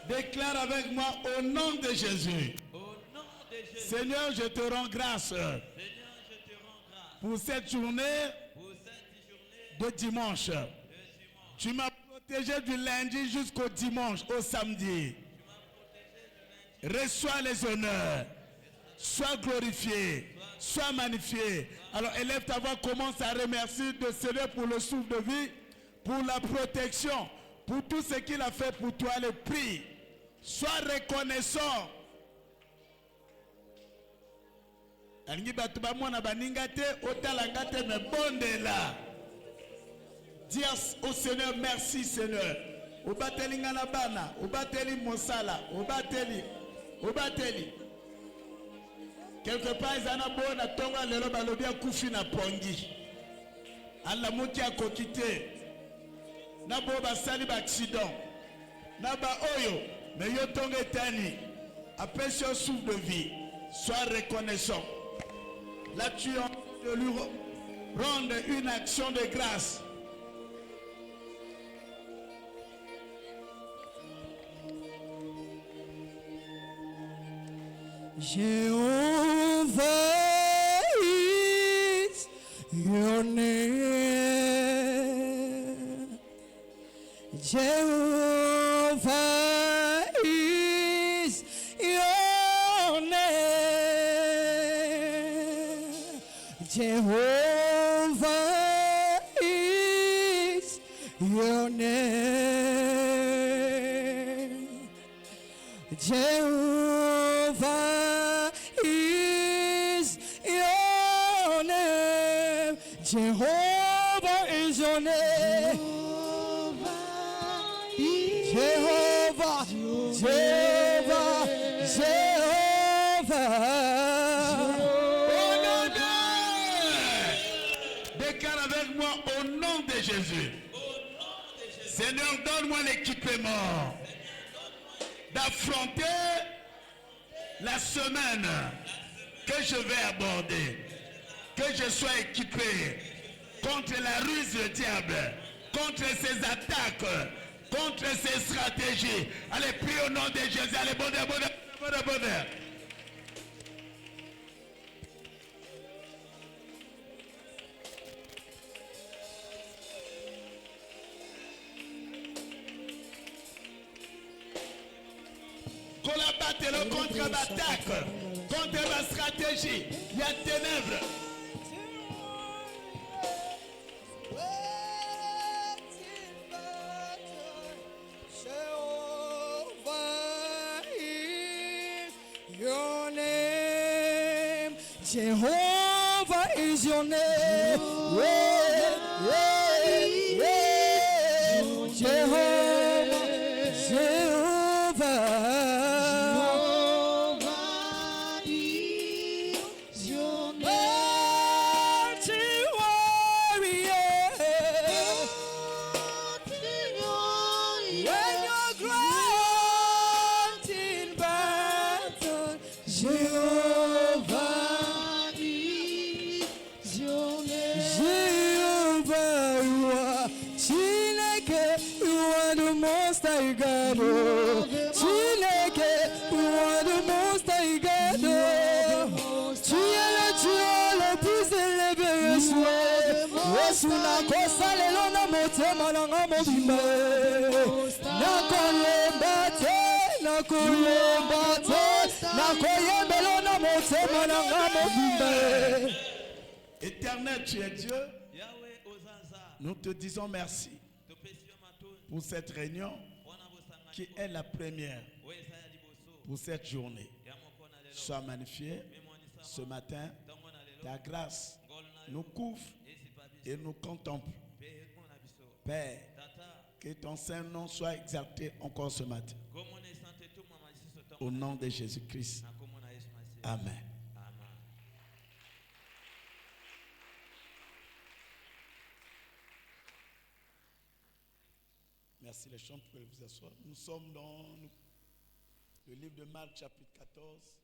Déclare avec moi au nom de Jésus. Seigneur, je te rends grâce pour cette journée de dimanche. Tu m'as protégé du lundi jusqu'au dimanche, au samedi. Reçois les honneurs. Sois glorifié. Sois magnifié. Alors élève ta voix, commence à remercier le Seigneur pour le souffle de vie, pour la protection, pour tout ce qu'il a fait pour toi, le prix. Sois reconnaissant. Dis au Seigneur, merci Seigneur. Obateli ngalabana, obateli mosala, obateli. Quelque part, ils ont bon à tonga le roba lobia kufi na pongi. Allah muki a kokité. Na bo ba sali ba accident. Na ba oyo, mais yo tonga tani. Appelle sur souffle de vie. Sois reconnaissant. Là tu es en train de lui rendre une action de grâce. Jehovah is your name. Jehovah is your name. Jehovah is your name. Jehovah is your name. Jehovah is your name. Jehovah, Jehovah, Jehovah. Déclare avec moi au nom de Jésus. Seigneur, donne-moi l'équipement d'affronter la semaine que je vais aborder, que je sois équipé contre la ruse du diable, contre ses attaques, contre ses stratégies. Allez, prie au nom de Jésus. Allez, bonheur. Combattez-le contre l'attaque, contre la stratégie. Il y a ténèbres. Jehovah is your name. Jehovah, Jehovah. Éternel, tu es Dieu. Nous te disons merci pour cette réunion qui est la première pour cette journée. Sois magnifié ce matin. Ta grâce nous couvre et nous contemple. Père, que ton Saint-Nom soit exalté encore ce matin. Au nom de Jésus-Christ. Amen. Merci les chants, vous pouvez vous asseoir. Nous sommes dans le livre de Marc, chapitre 14.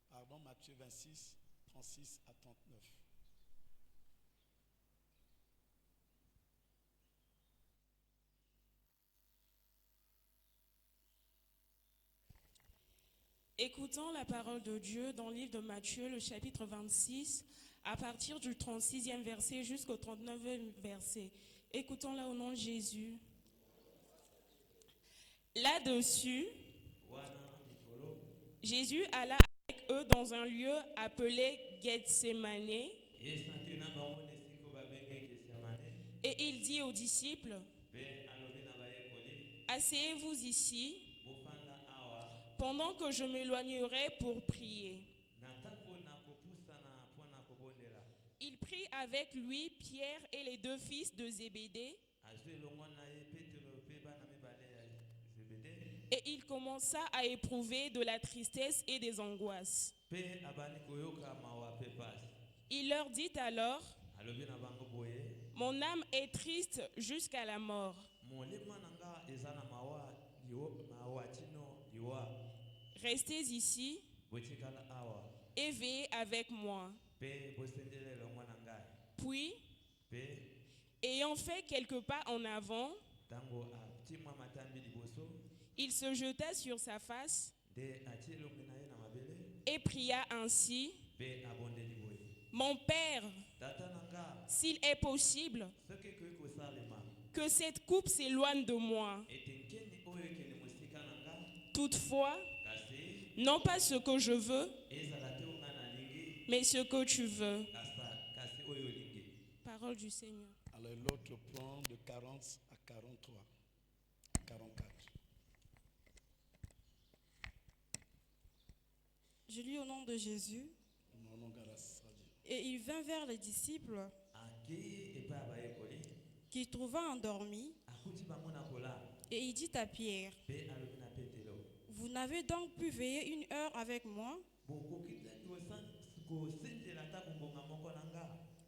Pardon, Matthieu 26, 36 à 39. Écoutons la parole de Dieu dans le livre de Matthieu, le chapitre 26, à partir du 36e verset jusqu'au 39e verset. Écoutons-la au nom de Jésus. Là-dessus, Jésus alla avec eux dans un lieu appelé Gethsémane et il dit aux disciples, « Asseyez-vous ici pendant que je m'éloignerai pour prier. » Il prit avec lui Pierre et les deux fils de Zébédée et il commença à éprouver de la tristesse et des angoisses. Il leur dit alors, « Mon âme est triste jusqu'à la mort. Restez ici et veillez avec moi. » Puis, ayant fait quelques pas en avant, il se jeta sur sa face et pria ainsi, « Mon Père, s'il est possible, que cette coupe s'éloigne de moi. Toutefois, non pas ce que je veux, mais ce que tu veux. » Parole du Seigneur. Alors l'autre prend de 40 à 43, 44. Je lis au nom de Jésus. Et il vint vers les disciples qu'il trouva endormis. Et il dit à Pierre, « Vous n'avez donc pu veiller 1 heure avec moi?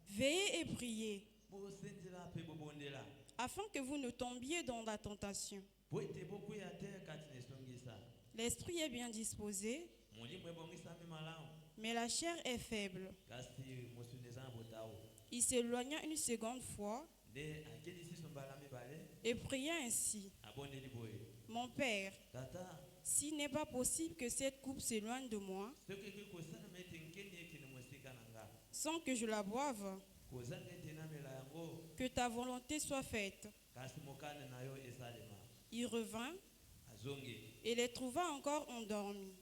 Veillez et priez, afin que vous ne tombiez dans la tentation. L'esprit est bien disposé, mais la chair est faible. » Il s'éloigna une seconde fois et pria ainsi, « Mon Père, s'il n'est pas possible que cette coupe s'éloigne de moi, sans que je la boive, que ta volonté soit faite. » Il revint et les trouva encore endormis,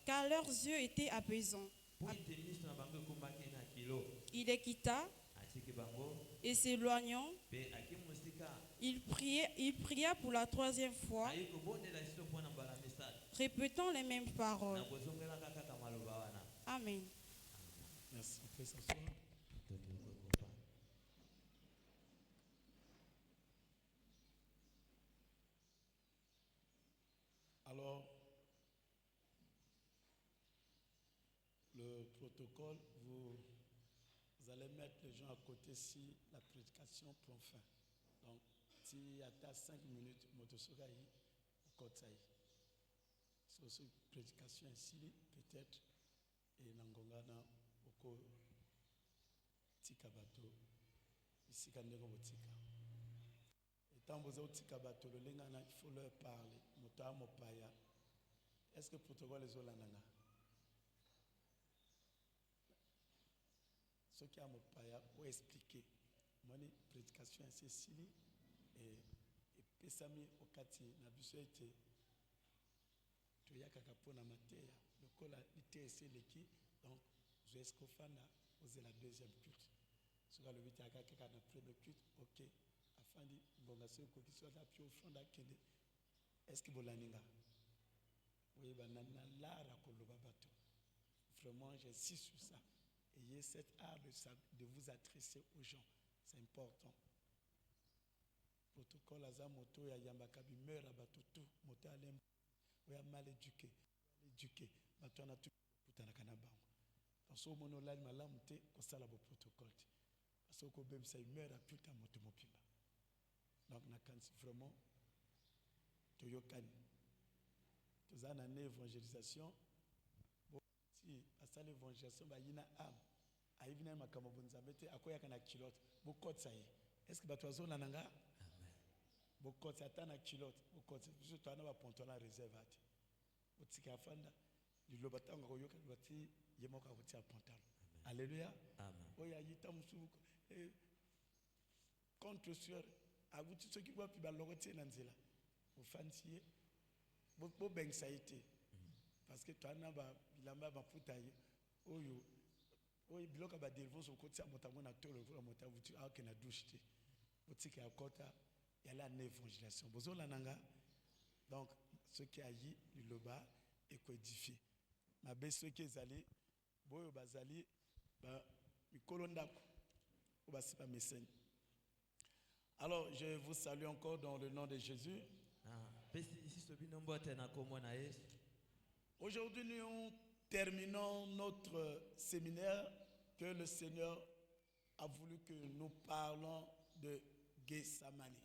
car leurs yeux étaient apaisants. Il les quitta et s'éloignant, il pria pour la 3e fois, répétant les mêmes paroles. Amen. Merci. On peut s'asseoir. Alors, le protocole, vous allez mettre les gens à côté si la prédication prend fin. Donc, s'il y a 5 minutes, motosogaï, au kotaï. C'est une prédication ici, peut-être, et nangongana, au tikabato, ici, kandego botika. Et tant que vous avez tikabato, le lingana, il faut leur parler. Mota mopaya. Est-ce que le protocole est zolananga? Ce qui a mopaya pour expliquer. Moi, prédication ici, Sili, et Pesami Okati, Nabuso était. Tu y a kakapo na mateya. Le col a été essayé l'équipe. Donc, je suis Skofana, osé la 2e culte. Ce que le 8 a kaka na premier culte, ok. Afin de bon, c'est quoi qui soit là, puis au fond d'accueillir. Est-ce que vous l'avez? Oui, vraiment, j'insiste sur ça. Ayez cet art de vous adresser aux gens. C'est important. Protocole à moto ya yambaka bimeur à batutu moto alem oya mal éduqué bato na tout putana kana bango parce que mono la malamu te ko sala bo protocole parce que ko bemisa bimeur à puta moto mopimba donc na kansi vraiment toyokani tozana na évangélisation bo si asala évangélisation ba yina am ayivina makamo bonzambe te akoya kana kilote bo kotsa ye est-ce que bato azona nanga beaucoup de temps à kilote, beaucoup de temps à ponton à réserve. Au-dessus de la fin, il le bâton à yoka, il bâtit, il est mort à au-dessus à ponton. Alléluia. Amen. Oui, il y a tam sou contre sur à vous tous ceux qui voient puis baloroté nanzela. Au fancier, beaucoup ben ça été. Parce que toi n'a pas bilamba ba putaye. Oyo, oyo bloc à ba dévos au côté à montagne à tout le voie montagne vous tu as que na douche. Au-dessus de la côte il y a la évangélisation. Donc, ce qui a dit, le bas est codifié. Mais ceux qui sont allés, boyo bazali, alors, je vous salue encore dans le nom de Jésus. Aujourd'hui, nous terminons notre séminaire que le Seigneur a voulu que nous parlons de Gethsemane.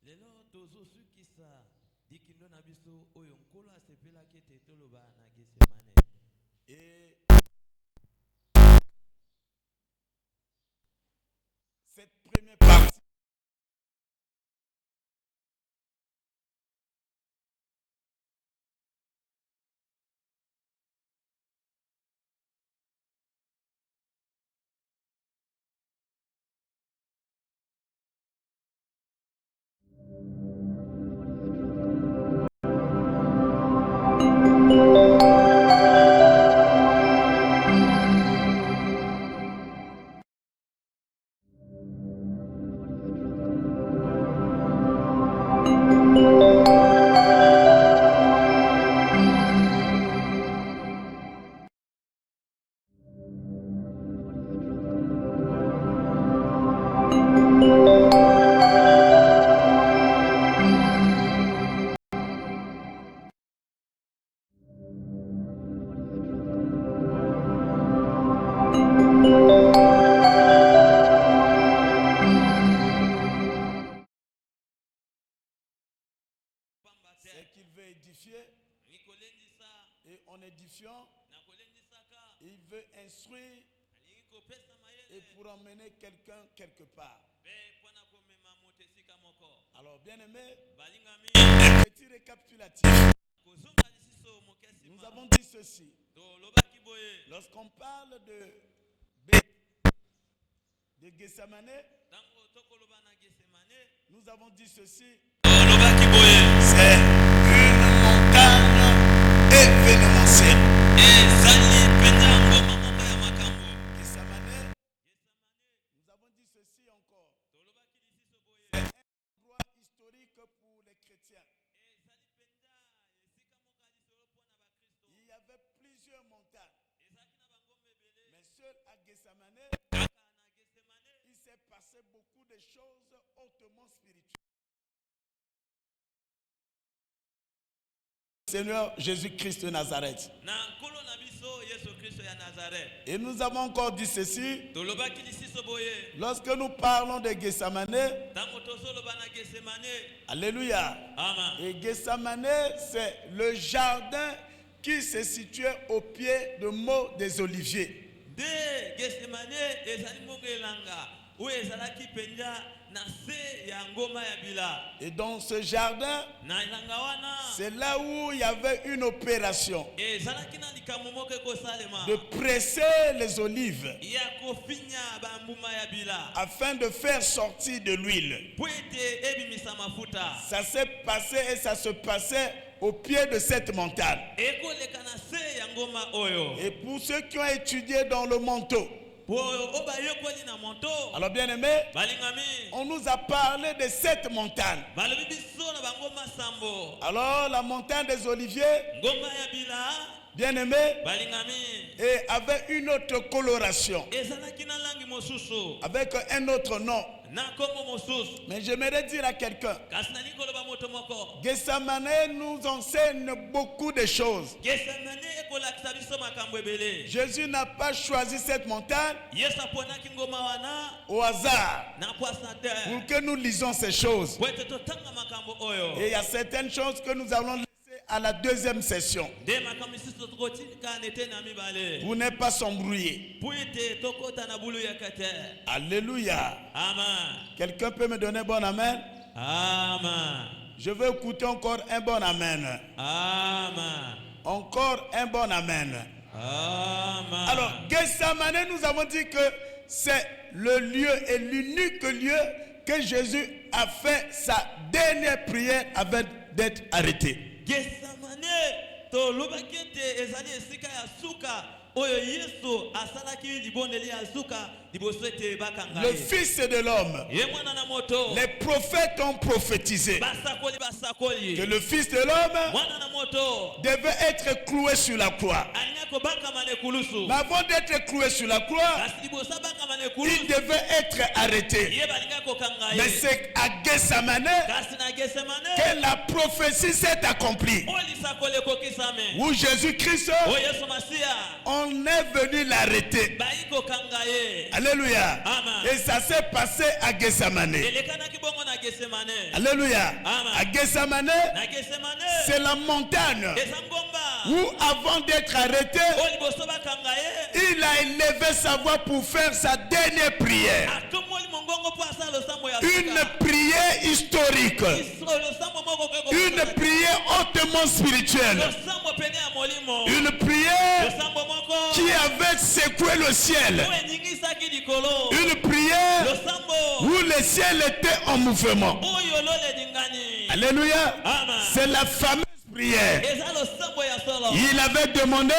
Lelo tozo suki sa dikindo na biso oyo nkolo asepela kete toloba na Gethsemane. Et cette première partie c'est qu'il veut édifier et en édifiant il veut instruire et pour emmener quelqu'un quelque part. Alors bien aimé, un petit récapitulatif. Nous avons dit ceci. Lorsqu'on parle de Gethsemane, nous avons dit ceci. C'est une montagne événementielle. Gethsemane, nous avons dit ceci encore. C'est un endroit historique pour les chrétiens. Il y avait plusieurs montagnes. Mais seul à Gethsemane, il s'est passé beaucoup de choses hautement spirituelles. Seigneur Jésus-Christ de Nazareth. Et nous avons encore dit ceci. Lorsque nous parlons de Gethsemane, alléluia. Amen. Et Gethsemane, c'est le jardin qui se situait au pied de Mont des Oliviers. Et dans ce jardin, c'est là où il y avait une opération de presser les olives afin de faire sortir de l'huile. Ça s'est passé et ça se passait au pied de cette montagne. Et pour ceux qui ont étudié dans le manteau, Alors bien aimé, on nous a parlé de cette montagne. Alors la montagne des Oliviers, bien aimé, et avait une autre coloration, avec un autre nom. Mais j'aimerais dire à quelqu'un, Gethsemane nous enseigne beaucoup de choses. Jésus n'a pas choisi cette montagne au hasard pour que nous lisons ces choses. Et il y a certaines choses que nous allons laisser à la deuxième session. Vous n'êtes pas s'embrouiller. Alléluia. Quelqu'un peut me donner un bon amen? Amen. Je veux écouter encore un bon amen. Amen. Encore un bon amen. Amen. Alors, Gethsemane, nous avons dit que c'est le lieu et l'unique lieu que Jésus a fait sa dernière prière avant d'être arrêté. Gethsemane, to lobakete ezali esika ya suka oyo Yesu asalaki libondeli ya suka. Le Fils de l'homme, les prophètes ont prophétisé que le Fils de l'homme devait être cloué sur la croix. Mais avant d'être cloué sur la croix, il devait être arrêté. Mais c'est à Gethsemane que la prophétie s'est accomplie. Où Jésus-Christ, on est venu l'arrêter. Alléluia. Amen. Et ça s'est passé à Gethsemane. Alléluia. Amen. À Gethsemane, c'est la montagne où avant d'être arrêté, il a élevé sa voix pour faire sa dernière prière. Une prière historique. Une prière hautement spirituelle. Une prière qui avait secoué le ciel. Une prière où le ciel était en mouvement. Alléluia. C'est la fameuse prière. Il avait demandé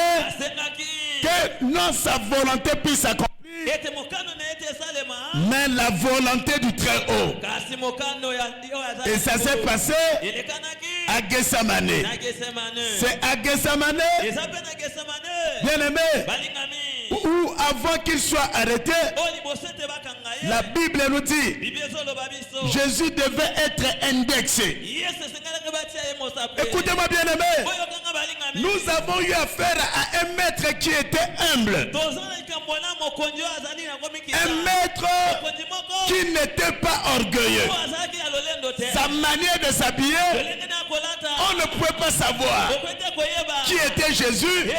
que non sa volonté puisse s'accomplir, mais la volonté du Très-Haut. Et ça s'est passé à Gethsemane. C'est à Gethsemane, bien aimé, où avant qu'il soit arrêté, la Bible nous dit Jésus devait être indexé. Écoutez-moi bien aimé, nous avons eu affaire à un maître qui était humble. Un maître qui n'était pas orgueilleux. Sa manière de s'habiller, on ne pouvait pas savoir qui était Jésus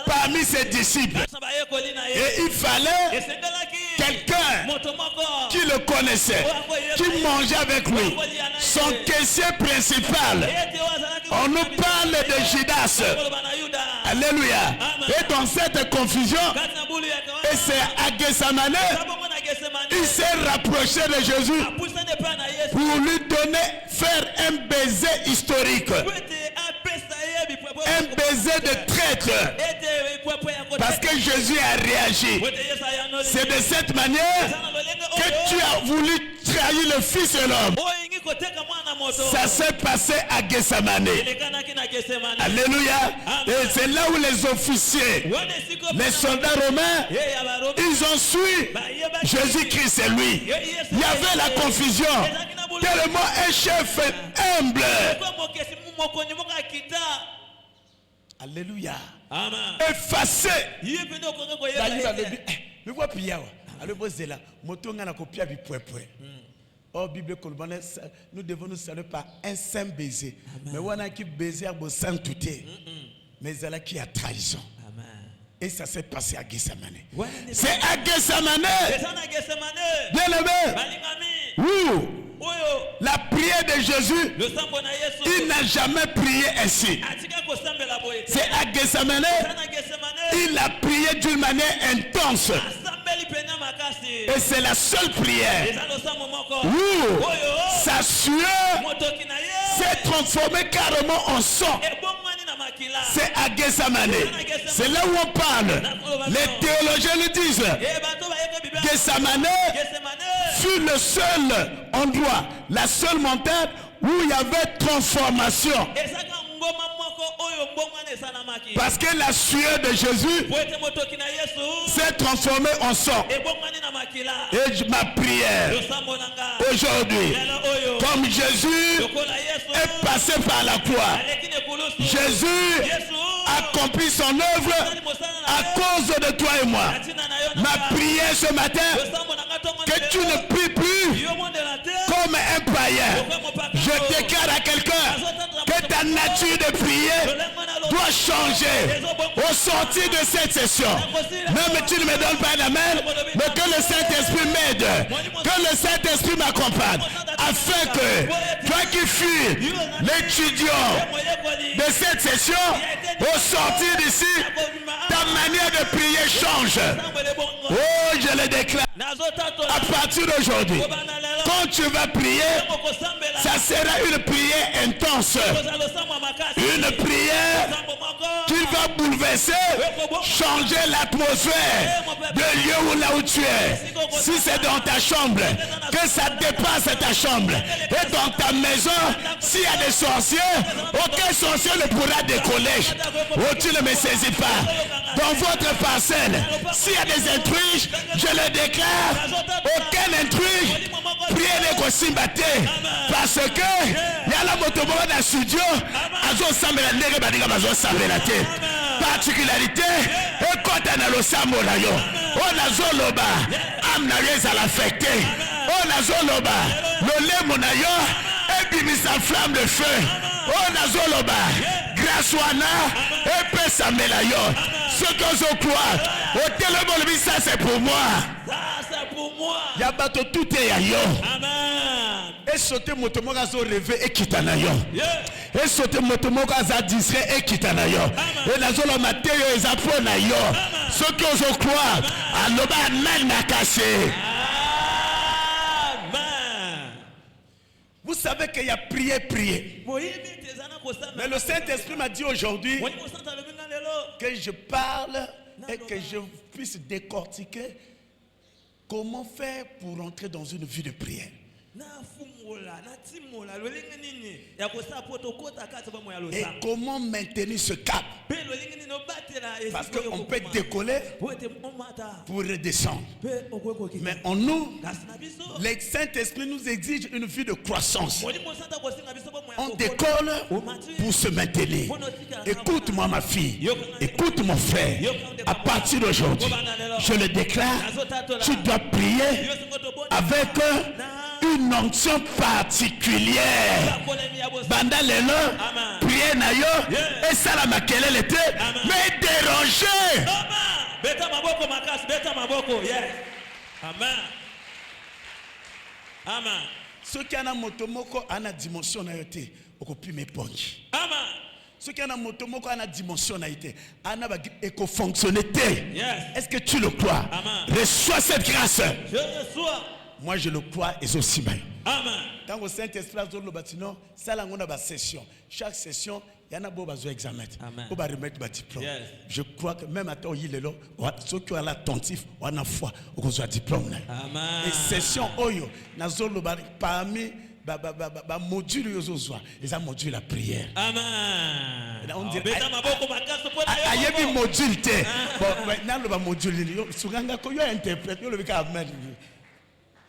parmi ses disciples. Et il fallait quelqu'un qui le connaissait, qui mangeait avec lui. Son caissier principal, on nous parle de Judas. Alléluia. Et dans cette confusion, et c'est à Gethsemane, il s'est rapproché de Jésus pour lui donner, faire un baiser historique. Un baiser de traître. Parce que Jésus a réagi. C'est de cette manière que tu as voulu trahir le Fils de l'homme. Ça s'est passé à Gethsemane. Alléluia. Et c'est là où les officiers, les soldats romains, ils ont su Jésus-Christ c'est lui. Il y avait la confusion. Tellement un chef humble. Alléluia. Effacé. Oh, Bible colobanais, nous devons nous saluer par un saint baiser. Mais on a qui baiser au saint touté. Mais il y a qui a trahison. Et ça s'est passé à Gethsemane. C'est à Gethsemane. Bien aimé. Où la prière de Jésus, il n'a jamais prié ainsi. C'est à Gethsemane, il a prié d'une manière intense. Et c'est la seule prière où sa sueur s'est transformée carrément en sang. C'est à Gethsemane. C'est là où on parle. Les théologiens le disent. Gethsemane fut le seul endroit, la seule montagne où il y avait transformation. Parce que la sueur de Jésus s'est transformée en sang. Et ma prière aujourd'hui, comme Jésus est passé par la croix, Jésus accomplit son œuvre à cause de toi et moi. Ma prière ce matin, que tu ne pries plus comme un païen. Je déclare à quelqu'un que ta nature de prier doit changer au sortir de cette session. Même tu ne me donnes pas la main, mais que le Saint-Esprit m'aide, que le Saint-Esprit m'accompagne, afin que toi qui fus l'étudiant de cette session, au sortir d'ici, ta manière de prier change. Oh, je le déclare. À partir d'aujourd'hui, quand tu vas prier, ça sera une prière intense. Une prière qui va bouleverser, changer l'atmosphère de lieu où là où tu es. Si c'est dans ta chambre, que ça dépasse ta chambre. Et dans ta maison, s'il y a des sorciers, aucun sorcier ne pourra décoller. Oh, tu ne me saisis pas. Dans votre parcelle, s'il y a des intrus, je le déclare, aucun intrus, priez les Kosimbate. Parce que, il y a la moto dans le studio, particularité, et quand on a le samolayo, on a zoloba, amna yeza l'affecté, on a zoloba, le lemonayo, et bimisa flamme de feu, on a zoloba, grâce wana, et pesa melayo, ce que je crois, au téléphone, ça c'est pour moi. Yabato tout est ayo. Et sauter motomoka zo rêver et kitanayo. Et sauter motomoka za distrait et kitanayo. Et la zone matériau et zaponayo. Ce que je crois, aloba nana caché. Vous savez qu'il y a prié. Mais le Saint-Esprit m'a dit aujourd'hui que je parle et que je puisse décortiquer comment faire pour entrer dans une vie de prière. Et comment maintenir ce cap? Parce qu'on peut décoller pour redescendre. Mais en nous, le Saint-Esprit nous exige une vie de croissance. On décolle pour se maintenir. Écoute-moi ma fille, écoute mon frère. À partir d'aujourd'hui, je le déclare, tu dois prier avec une onction particulière. Banda lelo, prier na yo, et ça la makelele était, mais déranger. Beta maboko makas, beta maboko, yes. Amen. Amen. Ce qui a na motomoko a na dimension na yote, okopi me pongi. Amen. Ce qui a na motomoko a na dimension na yote, a na ba eko fonctionnalité. Yes. Est-ce que tu le crois? Amen. Reçois cette grâce. Je reçois. Moi je le crois et aussi bien. Amen. Quand au Saint-Esprit a le bâtiment, ça là on a une session. Chaque session, il y en a beaucoup besoin d'examen. On va remettre le diplôme. Yes. Je crois que même à temps il est là, ceux qui ont l'attentif, on a foi, on a un diplôme. Amen. Et session oyo, nazolo parmi ba module yozozwa, les module la prière. Amen. On dit ayebi module te. Bon, maintenant le module yo suganga ko yo interprète yo le bika amen.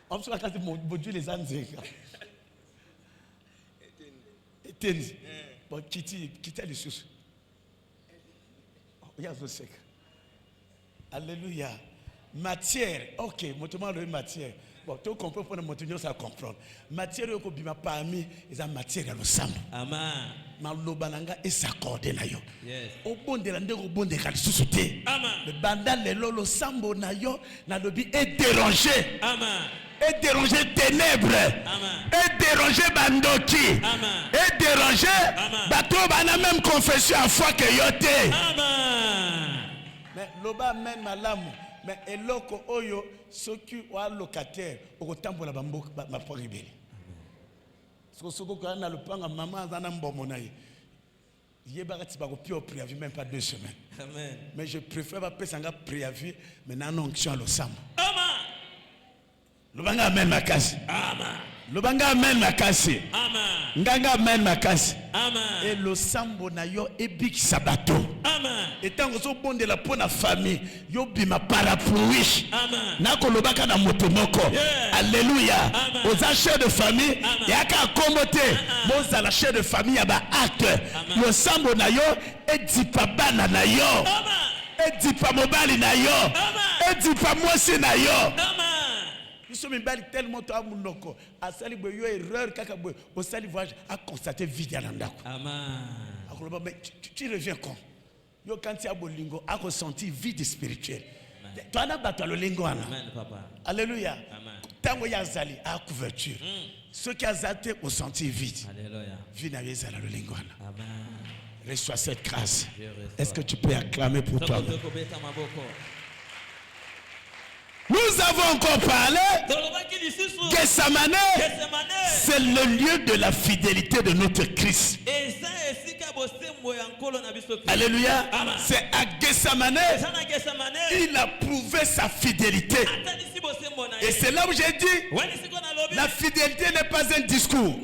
On se raconte module les anzeka. Etenzi. Bon, quitte les choses. Alléluia. Matière. Ok, motement le matière. Bon, tu comprends pour le moteur, ça comprendre. Matière, il y a parmi les matières à l'ensemble. Amen. Malobananga et s'accorder na yo. Yes. Au bon de l'ande au bon de kalisouté. Amen. Le bandal le lolo sambo na yo na lobi est dérangé. Amen. Et déranger ténèbres. Amen. Et déranger bandoki. Amen. Et déranger bateau bana même confession à foi que yote. Amen. Mais loba men malamu. Mais eloko oyo soki wa locataire okotambola bamboka ma poribeli. Soko ko na lupanga maman zana mbomo na ye. Yebaka ti bako pio préavis même pas 2 semaines. Amen. Mais je préfère pas passer un préavis mais non onction le sam. Amen. Lobanga amen makasi. Amen. Lobanga amen makasi. Amen. Nganga amen makasi. Amen. Et le sambo na yo ebik sabato. Amen. Et tant que so bonde la pour la famille, yo bima parapluie. Amen. Na kolobaka na motomoko. Alléluia. Amen. Aux achats de famille, yaka komote. Boza la chef de famille ya ba acte. Le sambo na yo edipa bana na yo. Amen. Edipa mobali na yo. Amen. Edipa mwasi na yo. Amen. Nous sommes tellement à Mounoko. À sali boyo erreur kaka boyo. Au sali voyage à constater vide à l'andako. Amen. Mais tu reviens quand? Yo quand tu as bolingo a ressenti vide spirituel. Toi n'a pas toi le lingo ana. Amen papa. Alléluia. Amen. Tango ya zali à couverture. Ceux qui a zaté ont senti vide. Alléluia. Vide na yezala le lingo ana. Amen. Reçois cette grâce. Est-ce que tu peux acclamer pour toi? Nous avons encore parlé. Gethsemane, c'est le lieu de la fidélité de notre Christ. Alléluia. C'est à Gethsemane, il a prouvé sa fidélité. Et c'est là où j'ai dit, la fidélité n'est pas un discours.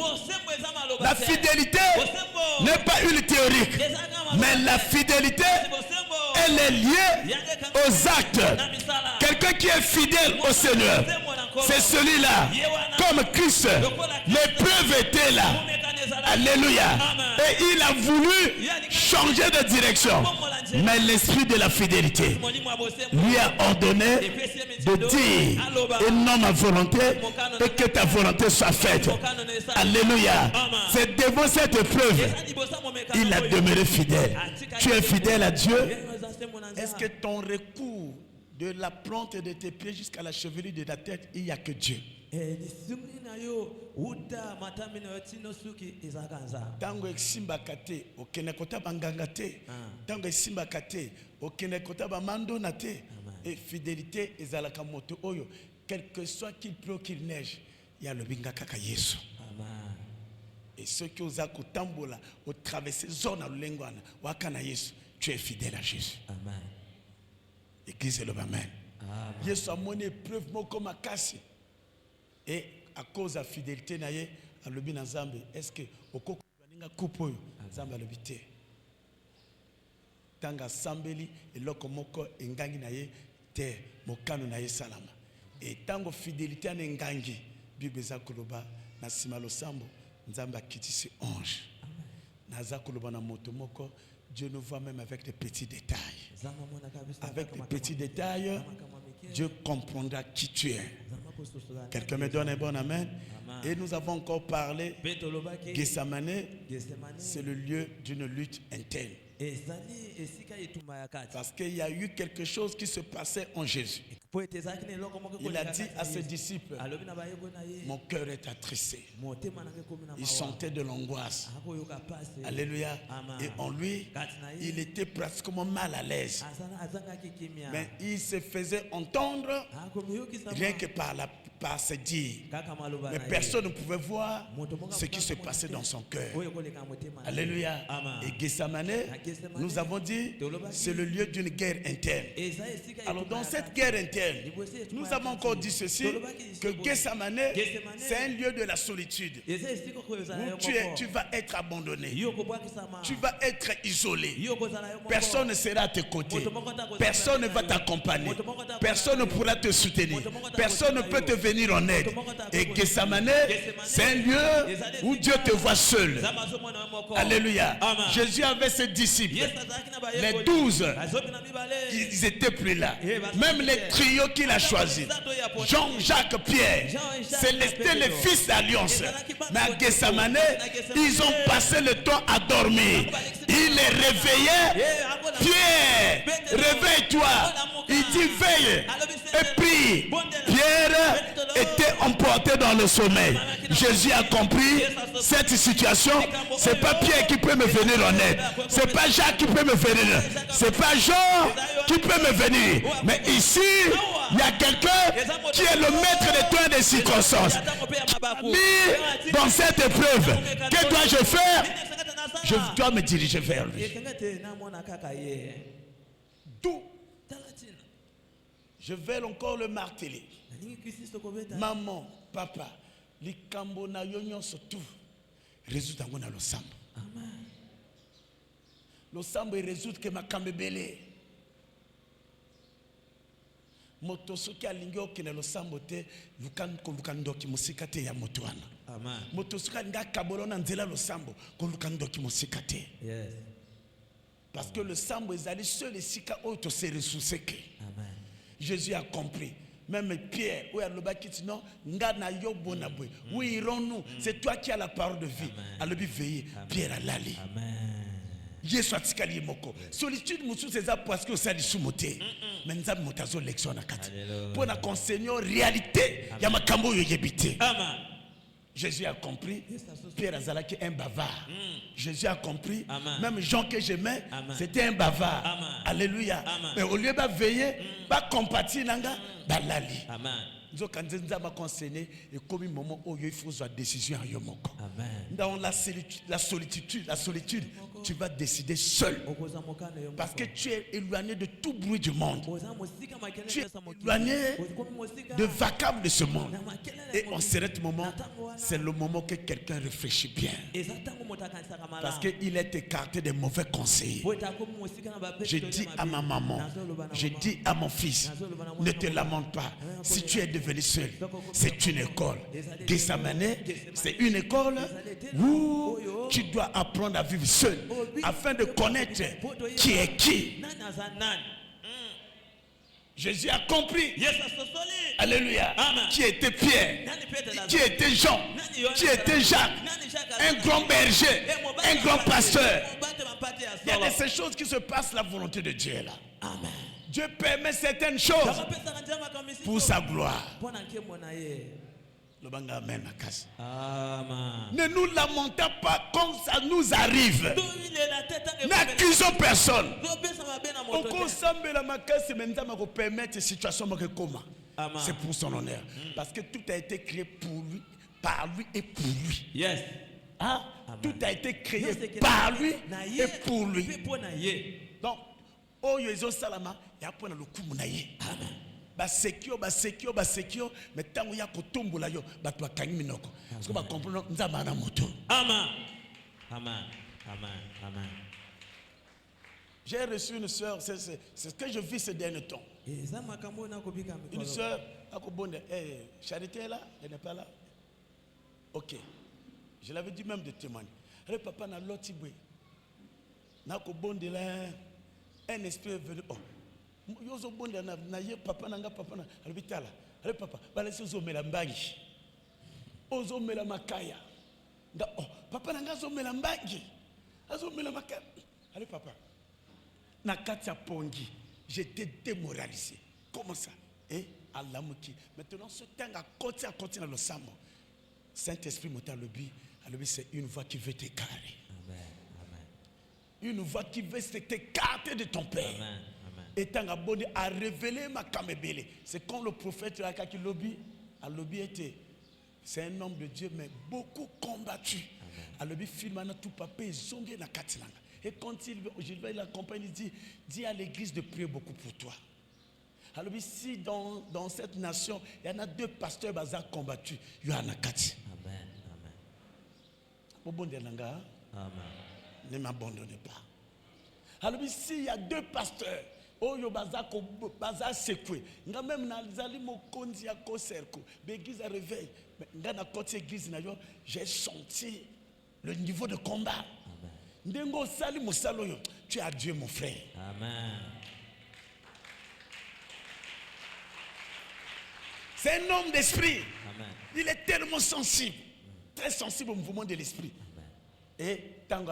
La fidélité n'est pas une théorique. Mais la fidélité, elle est liée aux actes. Quelqu'un qui est fidèle au Seigneur, c'est celui-là. Comme Christ, l'épreuve était là. Alléluia. Et il a voulu changer de direction. Mais l'esprit de la fidélité lui a ordonné de dire, et non ma volonté, et que ta volonté soit faite. Alléluia. C'est devant cette épreuve, il a demeuré fidèle. Tu es fidèle à Dieu. Est-ce que ton recours de la plante de tes pieds jusqu'à la chevelure de ta tête, il n'y a que Dieu? Tango esimba kate okene kota banganga te. Tango esimba kate okene kota bamando na te. Et fidélité ezalaka moto oyo, quel que soit qu'il pleut qu'il neige, il y a le binga kaka Yesu. Et ceux qui osent kotambola au traverser zone à lengwana wakana Yesu, tu es fidèle à Jésus. Amen. Église le amen. Yesu a mon épreuve moko makasi. Et à cause de la fidélité naye à lobi na Nzambe, est-ce que okoko baninga kupo yo Nzambe alobite tanga sambeli eloko moko engangi naye te mokano naye salama. Et tango fidélité na engangi Bible za koloba na sima losambo Nzambe akitisi ange. Naza koloba na moto moko, Dieu nous voit même avec des petits détails. Avec des petits détails, Dieu comprendra qui tu es. Quelqu'un me donne un bon amen. Et nous avons encore parlé, Gethsemane, c'est le lieu d'une lutte interne. Parce qu'il y a eu quelque chose qui se passait en Jésus. Il a dit à ses disciples, mon cœur est attristé. Il sentait de l'angoisse. Alléluia. Et en lui, il était pratiquement mal à l'aise. Mais il se faisait entendre rien que par ses dires. Mais personne ne pouvait voir ce qui se passait dans son cœur. Alléluia. Et Gethsemane, nous avons dit, c'est le lieu d'une guerre interne. Alors dans cette guerre interne, nous avons encore dit ceci, que Gethsemane, c'est un lieu de la solitude, où tu vas être abandonné, tu vas être isolé, personne ne sera à tes côtés, personne ne va t'accompagner, personne ne pourra te soutenir, personne ne peut te venir en aide. Et Gethsemane, c'est un lieu où Dieu te voit seul. Alléluia. Jésus avait ses disciples, les 12, ils étaient plus là. Même les trios qu'il a choisis, Jean, Jacques, Pierre, c'était les fils d'alliance. Mais à Gethsemane, ils ont passé le temps à dormir. Il les réveillait. Pierre, réveille-toi. Il dit veille et prie. Pierre était emporté dans le sommeil. Jésus a compris cette situation. C'est pas Pierre qui peut me venir en aide. C'est pas Jacques qui peut me venir. C'est pas Jean qui peut me venir. Mais ici, il y a quelqu'un qui est le maître de toi des circonstances. Mis dans cette épreuve, que dois-je faire? Je dois me diriger vers lui. D'où Je vais encore le marteler. Maman, papa, likambo na yo nyonso tout résout ngo na losambo. Amen. Losambo résout que makambo ebele. Moto soki alingi okende losambo te luka ndoki mosika te ya moto wana. Amen. Moto soki alingi akabolo na nzela losambo koluka ndoki mosika te. Yes. Parce que le sambo ezali seul esika oyo to se ressourcer. Amen. Jésus a compris. Même Pierre, où il a dit non, où irons-nous? C'est toi qui as la parole de vie. Alors il veille, Pierre a l'allé. Yesu atikali moko. Solitude musu c'est ça parce que ça dit soumoté. Mais nous avons monté sur lection na kati. Pour na conseiller réalité, ya makambo yo yebité. Amen. Jésus a compris. Pierre Azalaki un bavard. Jésus a compris. Amen. Même Jean que j'aimais, c'était un bavard. Amen. Alléluia. Amen. Mais au lieu de veiller, pas compatir nanga, balali. Amen. Nous avons conseillé et comme un moment où il faut une décision à Yomoko. Dans la solitude, tu vas décider seul. Parce que tu es éloigné de tout bruit du monde. Tu es éloigné de vacarme de ce monde. Et en ce moment, c'est le moment que quelqu'un réfléchit bien. Parce qu'il est écarté des mauvais conseils. Je dis à ma maman, je dis à mon fils, ne te lamente pas. Si tu es devenu seul, c'est une école. Guessamane, c'est une école où tu dois apprendre à vivre seul afin de connaître qui est qui. Jésus a compris. Alléluia. Amen. Qui était Pierre, qui était Jean, qui était Jacques, un grand berger, un grand pasteur. Il y a de ces choses qui se passent, la volonté de Dieu là. Amen. Dieu permet certaines choses pour sa gloire. Amen. Ne nous lamentons pas comme ça nous arrive. N'accusons personne. C'est pour son honneur. Parce que tout a été créé pour lui, par lui et pour lui. Yes. Hein? Tout a été créé par lui et pour lui. Donc, oh Yezo Salama, il y a point le coup munaye. Amen. Basekio, mais tant qu'il y a kotombola yo, batwa kanyi minoko. Parce que ba comprendre nzama na moto. Amen. Amen. Amen. Amen. J'ai reçu une soeur, c'est ce que je vis ces derniers temps. Une soeur, Charité est là, elle n'est pas là. Ok. Je l'avais dit même de témoigner. Le papa n'a l'otiboué. N'a qu'au bon de là, un esprit est venu. Oh, yozo bon de là, n'a yé papa n'a papa n'a. Albitala. Le papa, balance ozo melambangi. Ozo melamakaya. Oh, papa n'a zo melambangi. Azo melamakaya. Allez papa. Na katia pongi. J'étais démoralisé. Comment ça? Et Allah mouki. Maintenant, ce temps à côté dans le samo. Saint-Esprit m'a lebi. C'est une voix qui veut t'écarter. Une voix qui veut t'écarter de ton père. Amen. Et tant abonné à révéler ma camébélé. C'est quand le prophète qui lobby, a lobby était. C'est un homme de Dieu, mais beaucoup combattu. A lobby filmana tout papa et zongé na katilanga. Et quand je vais l'accompagner, il dit à l'église de prier beaucoup pour toi. Alors ici, dans cette nation, il y en a 2 pasteurs bazar combattus. Il y en a 4. Amen. Ne m'abandonnez pas. Alors ici, il y a 2 pasteurs. Oyo bazar secoué. Nga même nazali mokonzi ya koserko. L'église a réveil. Nga na côté église na yo, j'ai senti le niveau de combat. Ndengo sali musalo yo. Tu es à Dieu mon frère. Amen. C'est un homme d'esprit. Amen. Il est tellement sensible. Très sensible au mouvement de l'esprit. Amen. Et tant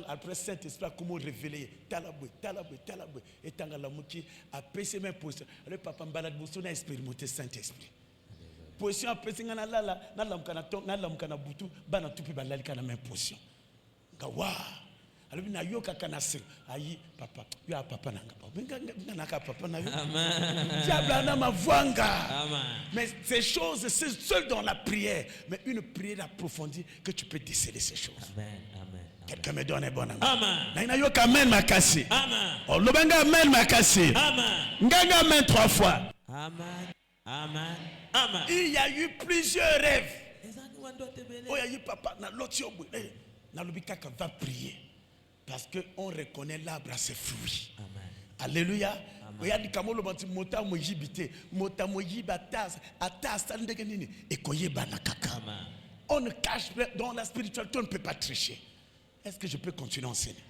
après Saint-Esprit, comment révéler talaboué. Et tant que l'amoki a payé mes positions. Le papa Mbalad Boussou a expérimenté Saint-Esprit. Position a payé na l'amkana boutou, bana tupi balali kana même position. Gawa. Alors na yoka kanase ayi papa yo papa nanga nanga papa na yo amen diable na mavanga amen mais ces choses c'est seul dans la prière mais une prière approfondie que tu peux déceler ces choses amen amen quelqu'un me donne un bon amen amen na yoka amen makasi amen oh lobenga amen makasi amen Nganga amen 3 fois. Amen. Amen. Amen. Il y a eu plusieurs rêves. Oh, il y a eu papa, na lobikaka va prier. Parce qu'on reconnaît l'arbre à ses fruits. Amen. Alléluia. Regarde kamolo banti mota mojibité, mota moyiba tas, atas tandeke nini et koyeba na kaka. On ne cache pas dans la spiritualité, on ne peut pas tricher. Est-ce que je peux continuer à enseigner?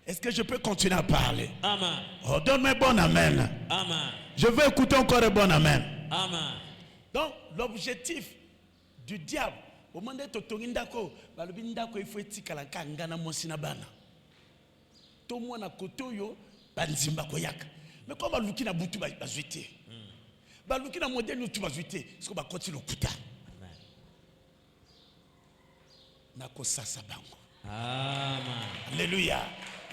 Est-ce que je peux continuer à parler? Amen. Oh, donne-moi un bon amen. Amen. Je veux écouter encore un bon amen. Amen. Donc, l'objectif du diable, au moment de Totongindako, il faut etikala ngana mosina bana. Tout le monde a kotoyo, banzimba koyaka. Mais comme baluki na butu bazuité. Baluki na modèle nous tu bazuité, parce que ba continue okuta. Amen. Nako sasa bango. Amen. Alléluia.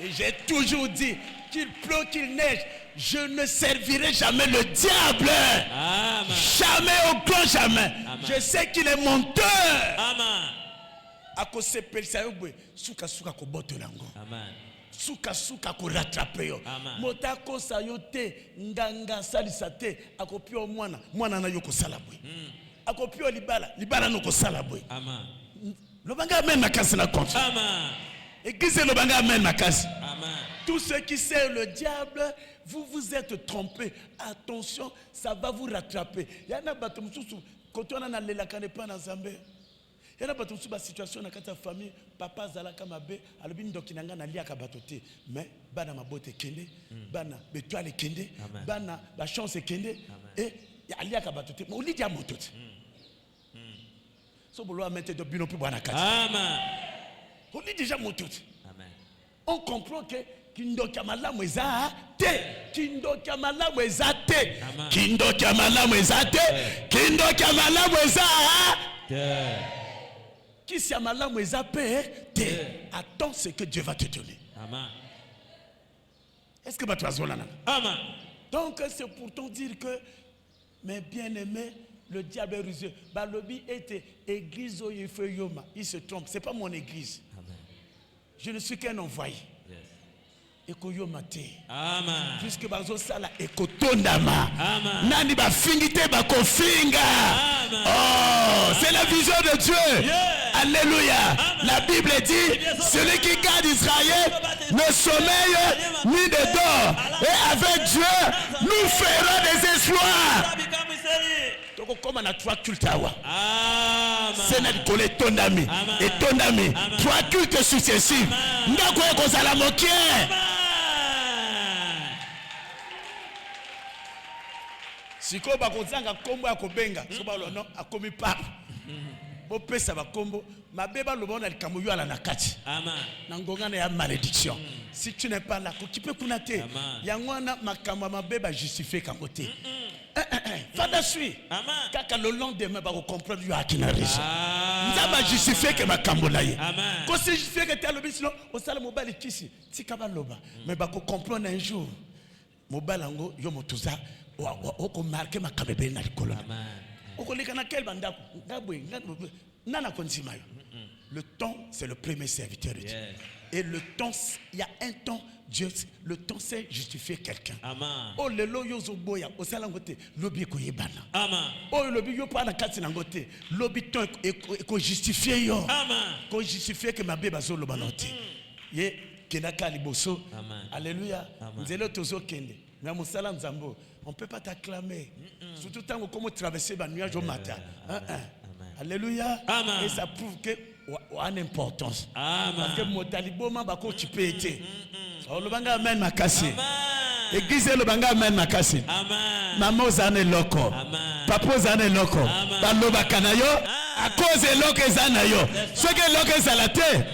Et j'ai toujours dit qu'il pleut, qu'il neige, je ne servirai jamais le diable. Amen. Jamais, au grand jamais. Amen. Je sais qu'il est menteur. Amen. Ako sepelisa yobwe suka suka ko botolango. Amen. Suka suka ko rattraper yo. Amen. Motako sayote nganga salisate akopio mwana na yoko salabwe. Akopio libala no ko salabwe. Amen. Lobanga amen makasi na compte. Amen. Église lobanga amen makasi. Amen. Tous ceux qui servent le diable, vous vous êtes trompés. Attention, ça va vous rattraper. Il y en a bateau quand on a la canepa dans Zambé. Il y en a bateau sur situation dans ta famille, papa zalaka mabe, albin dokinanga na liaka batote, mais bana mabote kende, bana betoile kende, bana la chance kende et ya liaka batote. Mais on dit à motote. So bolo amete de bino pi bwana kati. Amen. On dit déjà motote. Amen. On comprend que Kindo Kamalamu eza te. Kindo Kamalamu eza te. Kindo Kamalamu eza te. Kindo Kamalamu eza te. Qui s'y amalamu eza te. Attends ce que Dieu va te donner. Amen. Est-ce que tu as besoin? Amen. Donc c'est pour te dire que, mes bien-aimés, le diable est rusé. Balobi était église au Yoma. Il se trompe. Ce n'est pas mon église. Amen. Je ne suis qu'un envoyé. Amen. Puisque bazo sala ekotondama. Amen. Nani ba fingite ba kofinga. Oh, c'est la vision de Dieu. Yeah. Alléluia. Amen. La Bible dit, celui qui garde Israël ne sommeille ni ne dort. Et avec Dieu, nous ferons des exploits. Comme on a trois cultes. C'est notre collègue Tondami. Et Tondami. Trois cultes successifs. Nous avons moqué. Si ko bakozanga kombo ya kobenga so ba lono akomi papa bo pesa ba kombo mabeba lobona likambo yo ala na kati amen na ngongana ya malédiction si tu n'es pas là ko kipe kunate yangwana makambo mabeba justifier kangote fada sui kaka le lendemain ba comprendre yo akina riche nzaba justifier que makambo la ye ko si justifier que tel obisino o sala mobali kisi tika ba loba mais ba ko comprendre un jour mobali ngo yo motuza oko marqué ma kabebe na likolo oko likana kel bandako ngabwe nana konzima yo le temps c'est le premier serviteur de Dieu et le temps il y a un temps Dieu le temps c'est justifier quelqu'un oh le lo yo zoboya o sala ngote lobi ko yebana oh lobi yo pa na kati na ngote lobi temps ko justifier yo ko justifier que ma beba zo loba note ye kenaka liboso alléluia nzelo tozo kende na musala nzambo. On ne peut pas t'acclamer. Surtout quand on traverser le nuage au matin. Alléluia. Et ça prouve que a une importance. Parce que mon taliboma va continuer été. Le banga amen makasi. Église le banga amen makasi. Maman zane loko. Papa zane loko. Baloba kanayo. À cause de loko zanayo. Ce que loko zalate.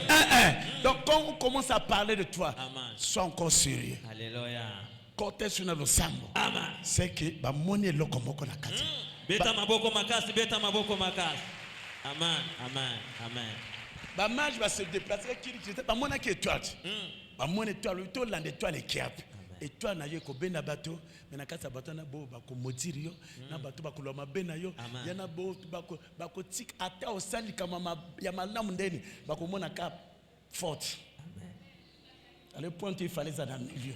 Donc quand on commence à parler de toi, sois encore sérieux. Alléluia. Côté sur le sambo. C'est que ba moni loko moko na kati. Beta maboko makasi, beta maboko makasi. Amen, amen, amen. Ba mage va se déplacer qui ba mona qui étoile. Ba mona étoile, to land étoile qui a. Étoile na ye ko bena bato, mais na kasa bato na bo ba ko modiri yo, na bato ba ko loma bena yo, ya na bo ba ko tik ata o sali kama ya malamu ndeni, ba ko mona ka forte. À le point il fallait ça dans le milieu.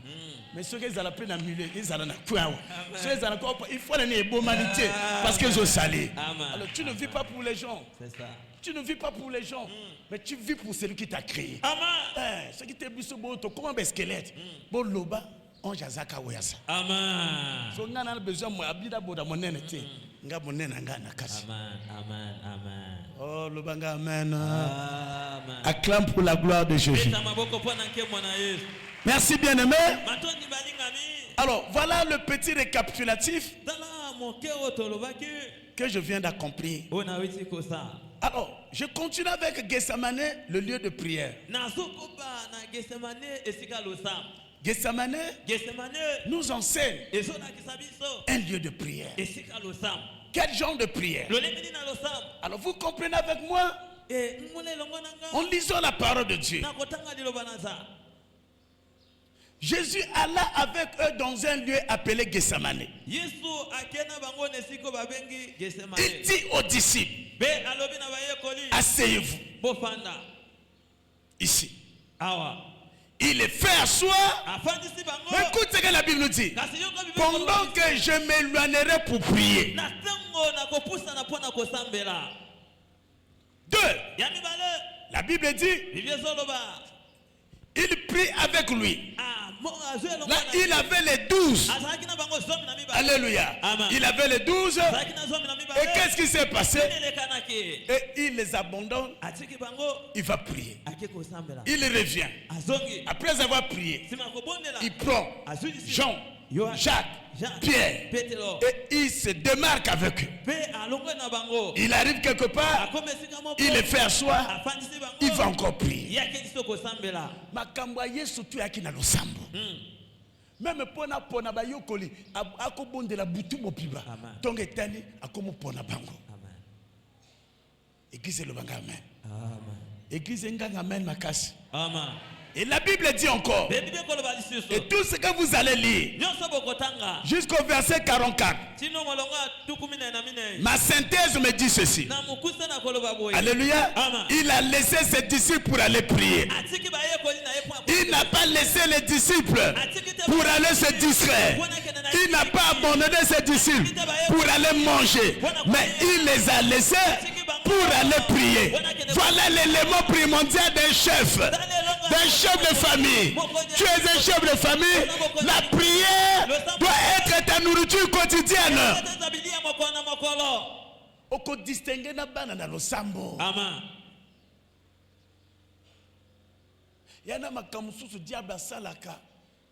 Mais ceux qui ont la peine dans le milieu, ils ont la coin. Ceux qui ont la il faut les bonnes humanité parce qu'ils ont salé. Alors tu ne vis pas pour les gens. C'est ça. Tu ne vis pas pour les gens, mais tu vis pour celui qui t'a créé. Amen. Ce qui t'a vu ce beau, comment un squelette. Bon loba, on jazaka oyasa. Amen. So on a besoin moi abida boda monene te. Nga monene nga na kasi. Amen. Amen. Amen. Oh loba nga amen. Amen. Acclame pour la gloire de Jésus. Merci bien-aimé. Alors voilà le petit récapitulatif que je viens d'accomplir. Alors, je continue avec Gethsemane, le lieu de prière. Gethsemane nous enseigne un lieu de prière. Quel genre de prière? Alors, vous comprenez avec moi? En lisant la parole de Dieu. Jésus alla avec eux dans un lieu appelé Gethsemane. Il dit aux disciples, asseyez-vous ici. Il les fait asseoir. Écoute ce que la Bible nous dit. Pendant que je m'éloignerai pour prier. 2. La Bible dit, il prie avec lui. Là, il avait les 12. Alléluia. Il avait les 12. Et qu'est-ce qui s'est passé? Et il les abandonne. Il va prier. Il revient. Après avoir prié, il prend Jean, Jacques, Pierre. Et il se démarque avec eux. Il arrive quelque part. Il les fait asseoir. Il va encore prier. Makamba Yesu tu yaki na losambo. Même pona ba yokoli akobondela butu mopiba. Donc etani akomo pona bango. Église le banga amen. Église nganga amen makasi. Amen. Et la Bible dit encore, et tout ce que vous allez lire jusqu'au verset 44, ma synthèse me dit ceci. Alléluia. Il a laissé ses disciples pour aller prier. Il n'a pas laissé les disciples pour aller se distraire. Il n'a pas abandonné ses disciples pour aller manger, mais il les a laissés pour aller prier. Voilà l'élément primordial d'un chef. D'un chef de famille. Tu es un chef de famille. La prière doit être ta nourriture quotidienne. Oko distinguer na bana na losambo. Amen. Yana makamususu diable salaka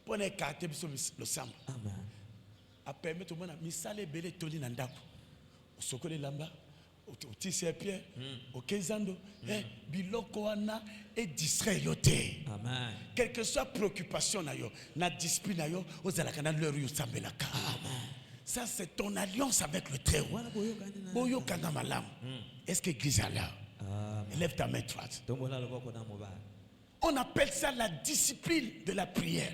pona ekate biso losambo. Amen. A permettre mona misale belé toli na ndako. Osokole lamba. Otisi pied, okezando, biloko wana et distrait yote. Amen. Quelle que soit préoccupation na yo, na discipline na yo, ozalaka na leur yo sambelaka. Amen. Ça c'est ton alliance avec le Très-Haut. Boyo kanga malam. Est-ce que l'église est là? Lève ta main droite. On appelle ça la discipline de la prière.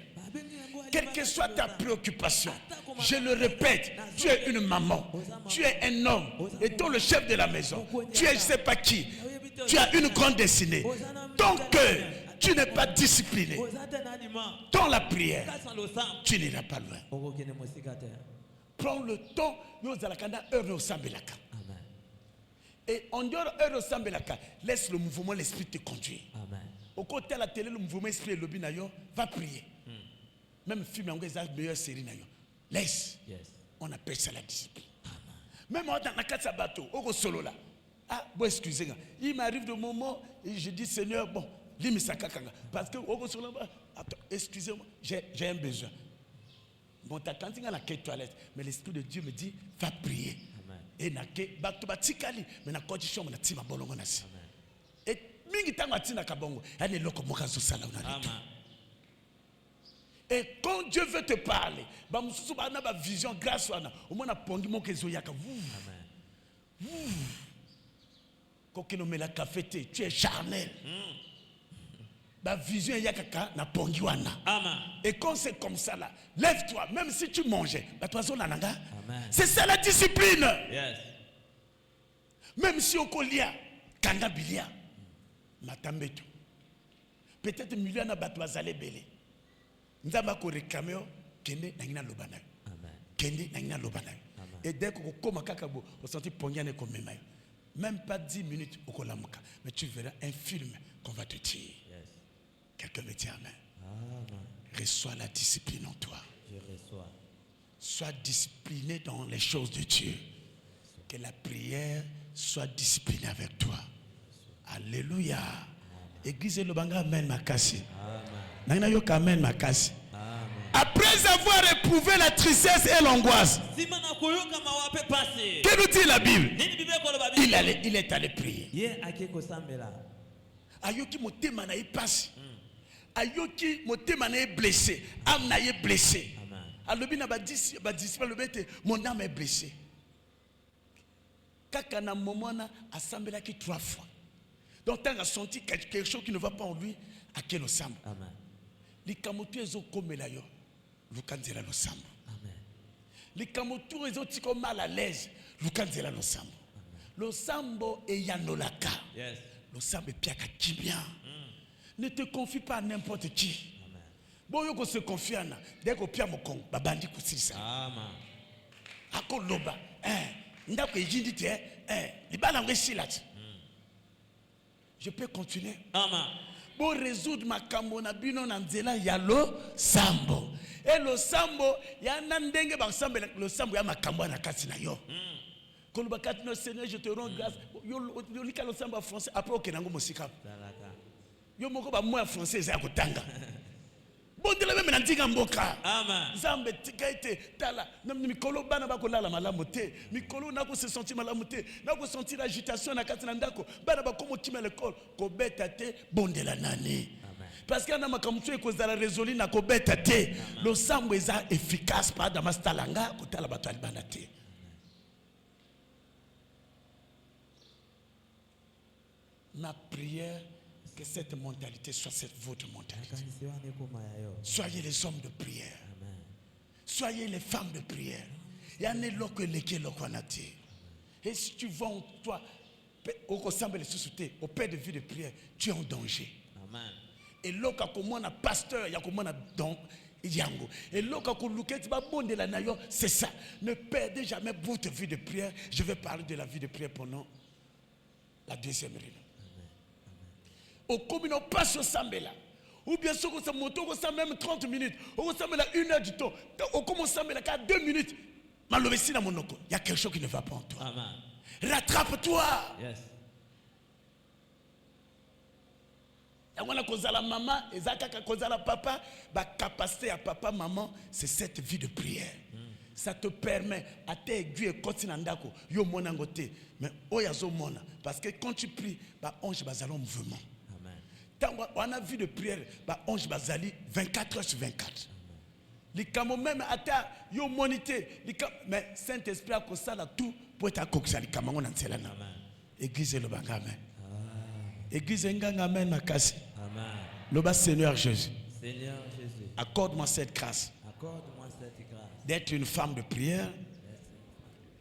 Quelle que soit ta préoccupation, je le répète, tu es une maman, tu es un homme, et toi le chef de la maison, tu es je ne sais pas qui, tu as une grande destinée. Tant que tu n'es pas discipliné dans la prière, tu n'iras pas loin. Prends le temps, et en dehors de laisse le mouvement, l'esprit te conduire. Au côté de la télé, le mouvement esprit et le binayo va prier. Même film, on a la meilleure série. Laisse. On appelle ça la discipline. Même dans la carte bateau, au solo là. Ah, bon, excusez-moi. Il m'arrive de moment et je dis Seigneur, bon, parce que au solo là, excusez-moi, j'ai un besoin. Bon, t'as quand il y a la toilette, mais l'esprit de Dieu me dit, va prier. Et na ke bato batikali, mais na condition na tima bolongo na si. Et mingi tanga tina kabongo, ane loko mokazo sala na. Et quand Dieu veut te parler, ba mususu ba na ba vision grâce wana, o mona pongi mo kezo yaka. Amen. Kokino mela café, tu es charnel. La vision yaka na pongi wana. Amen. Et quand c'est comme ça là, lève-toi, même si tu mangeais, ba toi zo nananga. C'est ça la discipline. Yes. Même si on kolia kanga bilia matambeto. Peut-être million na bato bazale belé. nzamba ko réclamer kende nangina lobana. Amen. Kende nangina lobana. Et dès que koma kakabo ressenti pongiane comme memayo. Même pas 10 minutes au kolamuka, mais tu verras un film qu'on va te dire. Yes. Quelqu'un me dit amen. Amen. Reçois la discipline en toi. Je reçois. Sois discipliné dans les choses de Dieu. Que la prière soit disciplinée avec toi. Alléluia. Église le banga amen makasi. Amen. Amen makasi. Après avoir éprouvé la tristesse et l'angoisse, que nous dit la Bible? Il est allé prier. Ayoki motema na ipasi. Ayoki motema na blessé. Âme na blessé. Alobi na ba disciple le bete mon âme est blessée. Kaka na momona assemblea qui 3 fois. Donc tu as senti quelque chose qui ne va pas en lui à quel ensemble. Amen. Les kamotu ezo komela yo. Lukanzela lo sambo. Amen. Les kamotu ezo tiko mal à l'aise. Lukanzela lo sambo. Lo sambo e yanolaka. Yes. Lo sambo piaka kibia. Ne te confie pas à n'importe qui. Amen. Bon yo ko se confie na dès ko pia mokong babandi kusisa. Amen. Ako loba ndako ejindi te libala ngesilat. Je peux continuer. Amen. Pour résoudre ma kamona bino na nzela ya lo sambo. Et lo sambo ya nandenge ba sambo lo sambo ya makambo na kati na yo. Koloba kati no Seigneur je te rends grâce. Yo lika lo sambo français après okenango mosika. Yo moko ba moi français za kotanga. Bondela même na ndinga mboka. Amen. Zambe tikaite tala na mikolo bana ba kolala malamu te. Mikolo na ko se sentir malamu te. Na ko sentir l'agitation na kati na ndako. Bana ba komo kima l'école ko beta te bondela nani. Parce que na makamtu e ko zala résolu na ko beta te. Lo sambo eza efficace pa da mastalanga ko tala bato alibana te. Ma prière que cette mentalité soit votre mentalité. Soyez les hommes de prière. Amen. Soyez les femmes de prière. Et si tu vas en toi, au père de vie de prière, tu es en danger. Amen. Et là, comme on a pasteur, il y a comme on a donc. Et là, c'est ça. Ne perdez jamais votre vie de prière. Je vais parler de la vie de prière pendant la deuxième réunion. Au commun, pas sur Sambela. Ou bien sûr, on même 30 minutes. On s'en 1 heure du temps. On commence à 2 minutes. Il y a quelque chose qui ne va pas en toi. Amen. Rattrape-toi. Yes. La maman, la papa, la capacité à papa, maman, c'est cette vie de prière. Ça te permet à t'aiguiller et continuer d'ako. Yo monangote. Mais oyazo mona. Parce que quand tu pries, onge bazalo mouvement. On a vu de prière, onge bazali 24 heures sur 24. Les camo même ata yo monité, mais Saint-Esprit a comme ça là tout pour être accroché les camo on ansela na. Église le banga amen. Église nganga amen makasi. Amen. Le Seigneur Jésus. Seigneur Jésus. Accorde-moi cette grâce. Accorde-moi cette grâce. D'être une femme de prière,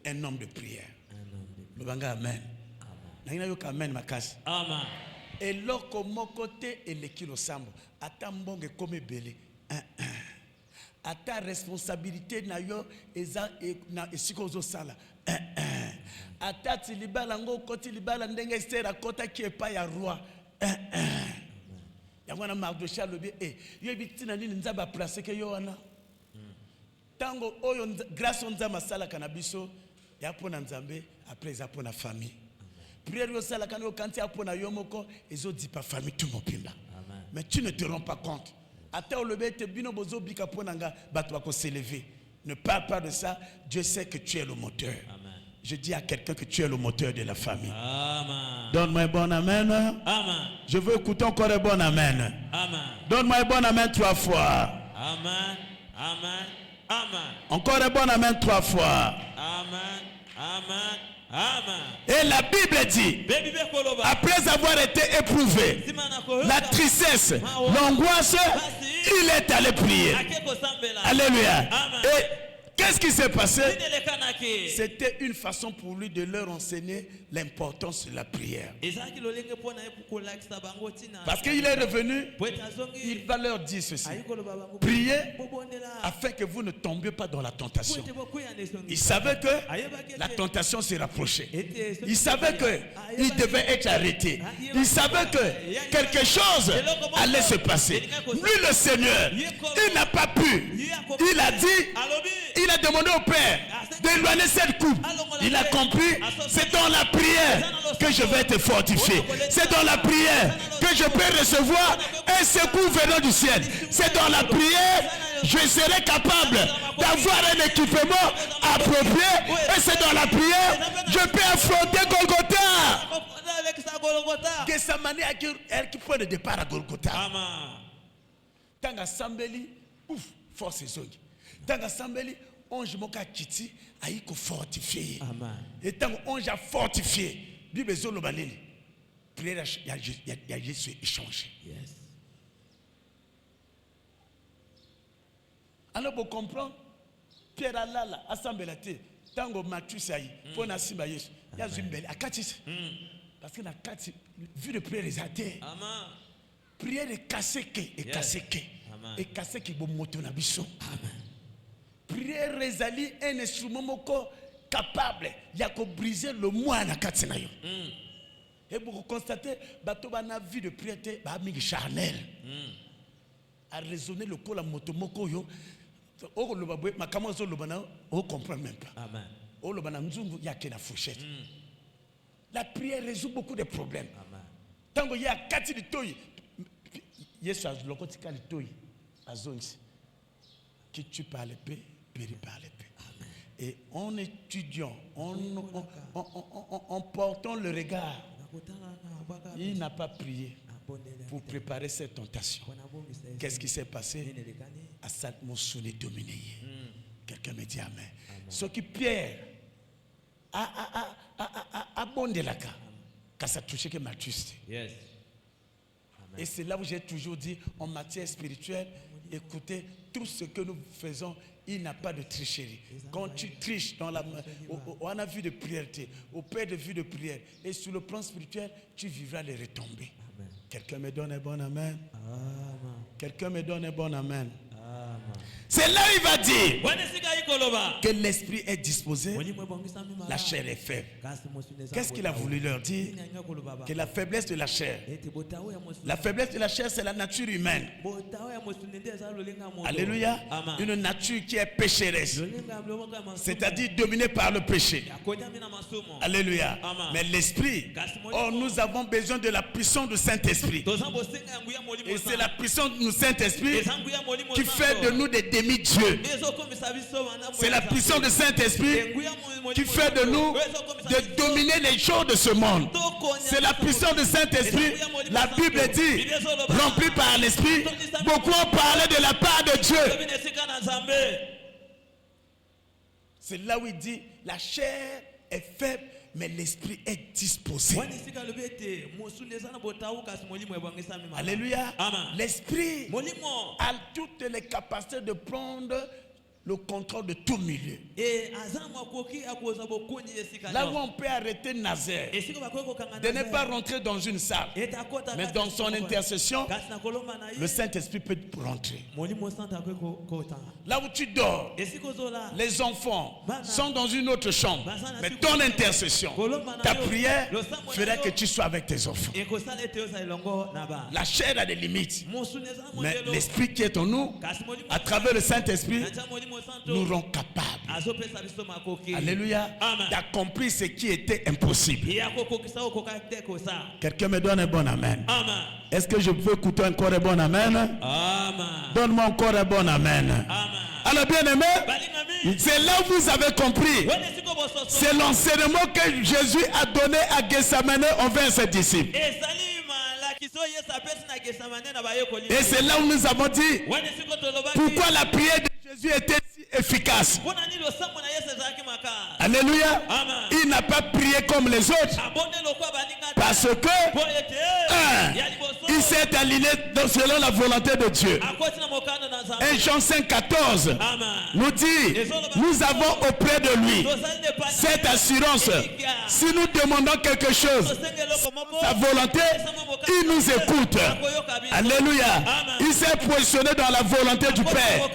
un homme de prière. Le banga amen. Amen. Na yo amen makasi. Amen. Et loko mokote et l'équilo sambo ata mbonge comme belé ata responsabilité na yo eza na esikozo sala ata tilibala ngo koti libala ndenge Esther akota ki epa ya roi yango na Mardochée lobi yo bitina nini nzaba placer ke yo wana tango oyo grâce nzama sala kana biso ya pona nzambe après za pona famille. Prière au sala quand tu as pour yomoko et autres dit pas famille tout mon pimba. Mais tu ne te rends pas compte. Ata le bete bino bozo bika ponanga batwa ko s'élever. Ne parle pas de ça. Dieu sait que tu es le moteur. Amen. Je dis à quelqu'un que tu es le moteur de la famille. Amen. Donne-moi un bon amen. Amen. Je veux écouter encore un bon amen. Amen. Donne-moi un bon amen 3 fois. Amen. Amen. Amen. Encore un bon amen 3 fois. Amen. Amen. Amen. Et la Bible dit, après avoir été éprouvé, la tristesse, l'angoisse, il est allé prier. Alléluia. Et qu'est-ce qui s'est passé? C'était une façon pour lui de leur enseigner l'importance de la prière. Parce qu'il est revenu, il va leur dire ceci: priez afin que vous ne tombiez pas dans la tentation. Il savait que la tentation s'est rapprochée. Il savait qu'il devait être arrêté. Il savait que quelque chose allait se passer. Lui, le Seigneur, il n'a pas pu. Il a dit, il a demandé au Père d'éloigner cette coupe. Il a compris, c'est dans la prière que je vais te fortifier. C'est dans la prière que je peux recevoir un secours venant du ciel. C'est dans la prière je serai capable d'avoir un équipement approprié. Et c'est dans la prière je peux affronter Golgotha. Gethsemane est qui point de départ à Golgotha. Tant assemblée, ouf, force zongi. Tant assemblée, onge moka kiti aiko fortifié. Et tant onge a fortifié, Bible zolo baleli. Prière y a Jésus échangé. Alors pour comprendre, Pierre a là, assemblée la terre. Tango Matthieu saï, pour na simba Yesu. Il y a une belle akatis. Parce que la carte, vu de prière les athées. Prière est cassée et cassée et cassée qui bon moto na biso. Prière résalie un instrument moko capable il y a ko briser le moi na carte na yo. Et pour constater bato bana vie de prière ba mi charnel. A raisonner le col la moto moko yo. O lo babwe makamo zo lo bana o comprend même pas. Amen. O lo bana mzungu yake na fourchette. La prière résout beaucoup de problèmes. Tant qu'il y a 4 de toy, Yesu a le côté de toy, à zone qui tue par l'épée, périt par l'épée. Et en étudiant, en portant le regard, il n'a pas prié pour préparer cette tentation. Qu'est-ce qui s'est passé? Assad Monsouné dominé. Quelqu'un me dit amen. Ce qui Pierre a bondé la cas, car ça touchait que Matthieu. Et c'est là où j'ai toujours dit, en matière spirituelle, écoutez, tout ce que nous faisons, il n'a pas de tricherie. Quand tu triches dans la on a vu de prière, au père de vue de prière, et sur le plan spirituel, tu vivras les retombées. Quelqu'un me donne un bon amen. Quelqu'un me donne un bon amen. C'est là où il va dire que l'esprit est disposé, la chair est faible. Qu'est-ce qu'il a voulu leur dire? Que la faiblesse de la chair, c'est la nature humaine. Alléluia. Une nature qui est pécheresse, c'est-à-dire dominée par le péché. Alléluia. Mais l'esprit, nous avons besoin de la puissance du Saint-Esprit. Et c'est la puissance du Saint-Esprit qui fait de nous des demi-dieux. C'est la puissance du Saint-Esprit qui fait de nous de dominer les choses de ce monde. C'est la puissance du Saint-Esprit. La Bible dit, rempli par l'Esprit, beaucoup ont parlé de la part de Dieu. C'est là où il dit, la chair est faible, mais l'esprit est disposé. Alléluia. L'esprit a toutes les capacités de prendre le contrôle de tout milieu. Là où on peut arrêter Nazaire, de ne pas rentrer dans une salle, mais dans son intercession, le Saint-Esprit peut rentrer. Là où tu dors, les enfants sont dans une autre chambre, mais ton intercession, ta prière fera que tu sois avec tes enfants. La chair a des limites, mais l'Esprit qui est en nous, à travers le Saint-Esprit, nous rend capables, alléluia, d'accomplir ce qui était impossible. Quelqu'un me donne un bon amen. Est-ce que je peux écouter encore un bon amen? Donne-moi encore un bon amen. Alors bien aimé, c'est là où vous avez compris. C'est l'enseignement que Jésus a donné à Gethsemane envers ses disciples. Et c'est là où nous avons dit pourquoi la prière de Jésus était si efficace. Alléluia. Il n'a pas prié comme les autres. Parce que, il s'est aligné selon la volonté de Dieu. 1 Jean 5,14 nous dit, nous avons auprès de lui cette assurance. Si nous demandons quelque chose, sa volonté, il nous écoute. Alléluia. Il s'est positionné dans la volonté du Père.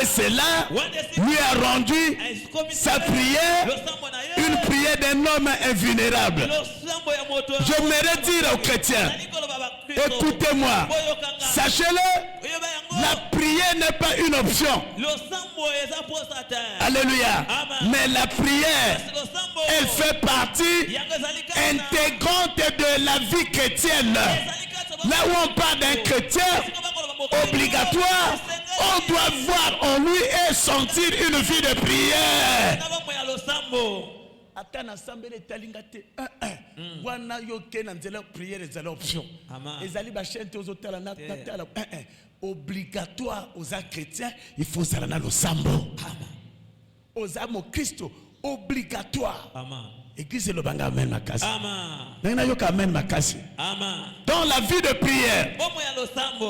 Et cela lui a rendu sa prière, une prière d'un homme invulnérable. J'aimerais dire aux chrétiens, écoutez-moi, sachez-le, la prière n'est pas une option. Alléluia. Mais la prière, elle fait partie intégrante de la vie chrétienne. Là où on parle d'un chrétien obligatoire, on doit voir en lui et sentir une vie de prière. Atana sambele talingate wana yoke na nzela prière ezala option ezali ba chaîne to zotala na tala obligatoire aux chrétiens il faut zala na losambo aux amo Christo obligatoire église le banga amen makasi na yoka amen makasi dans la vie de prière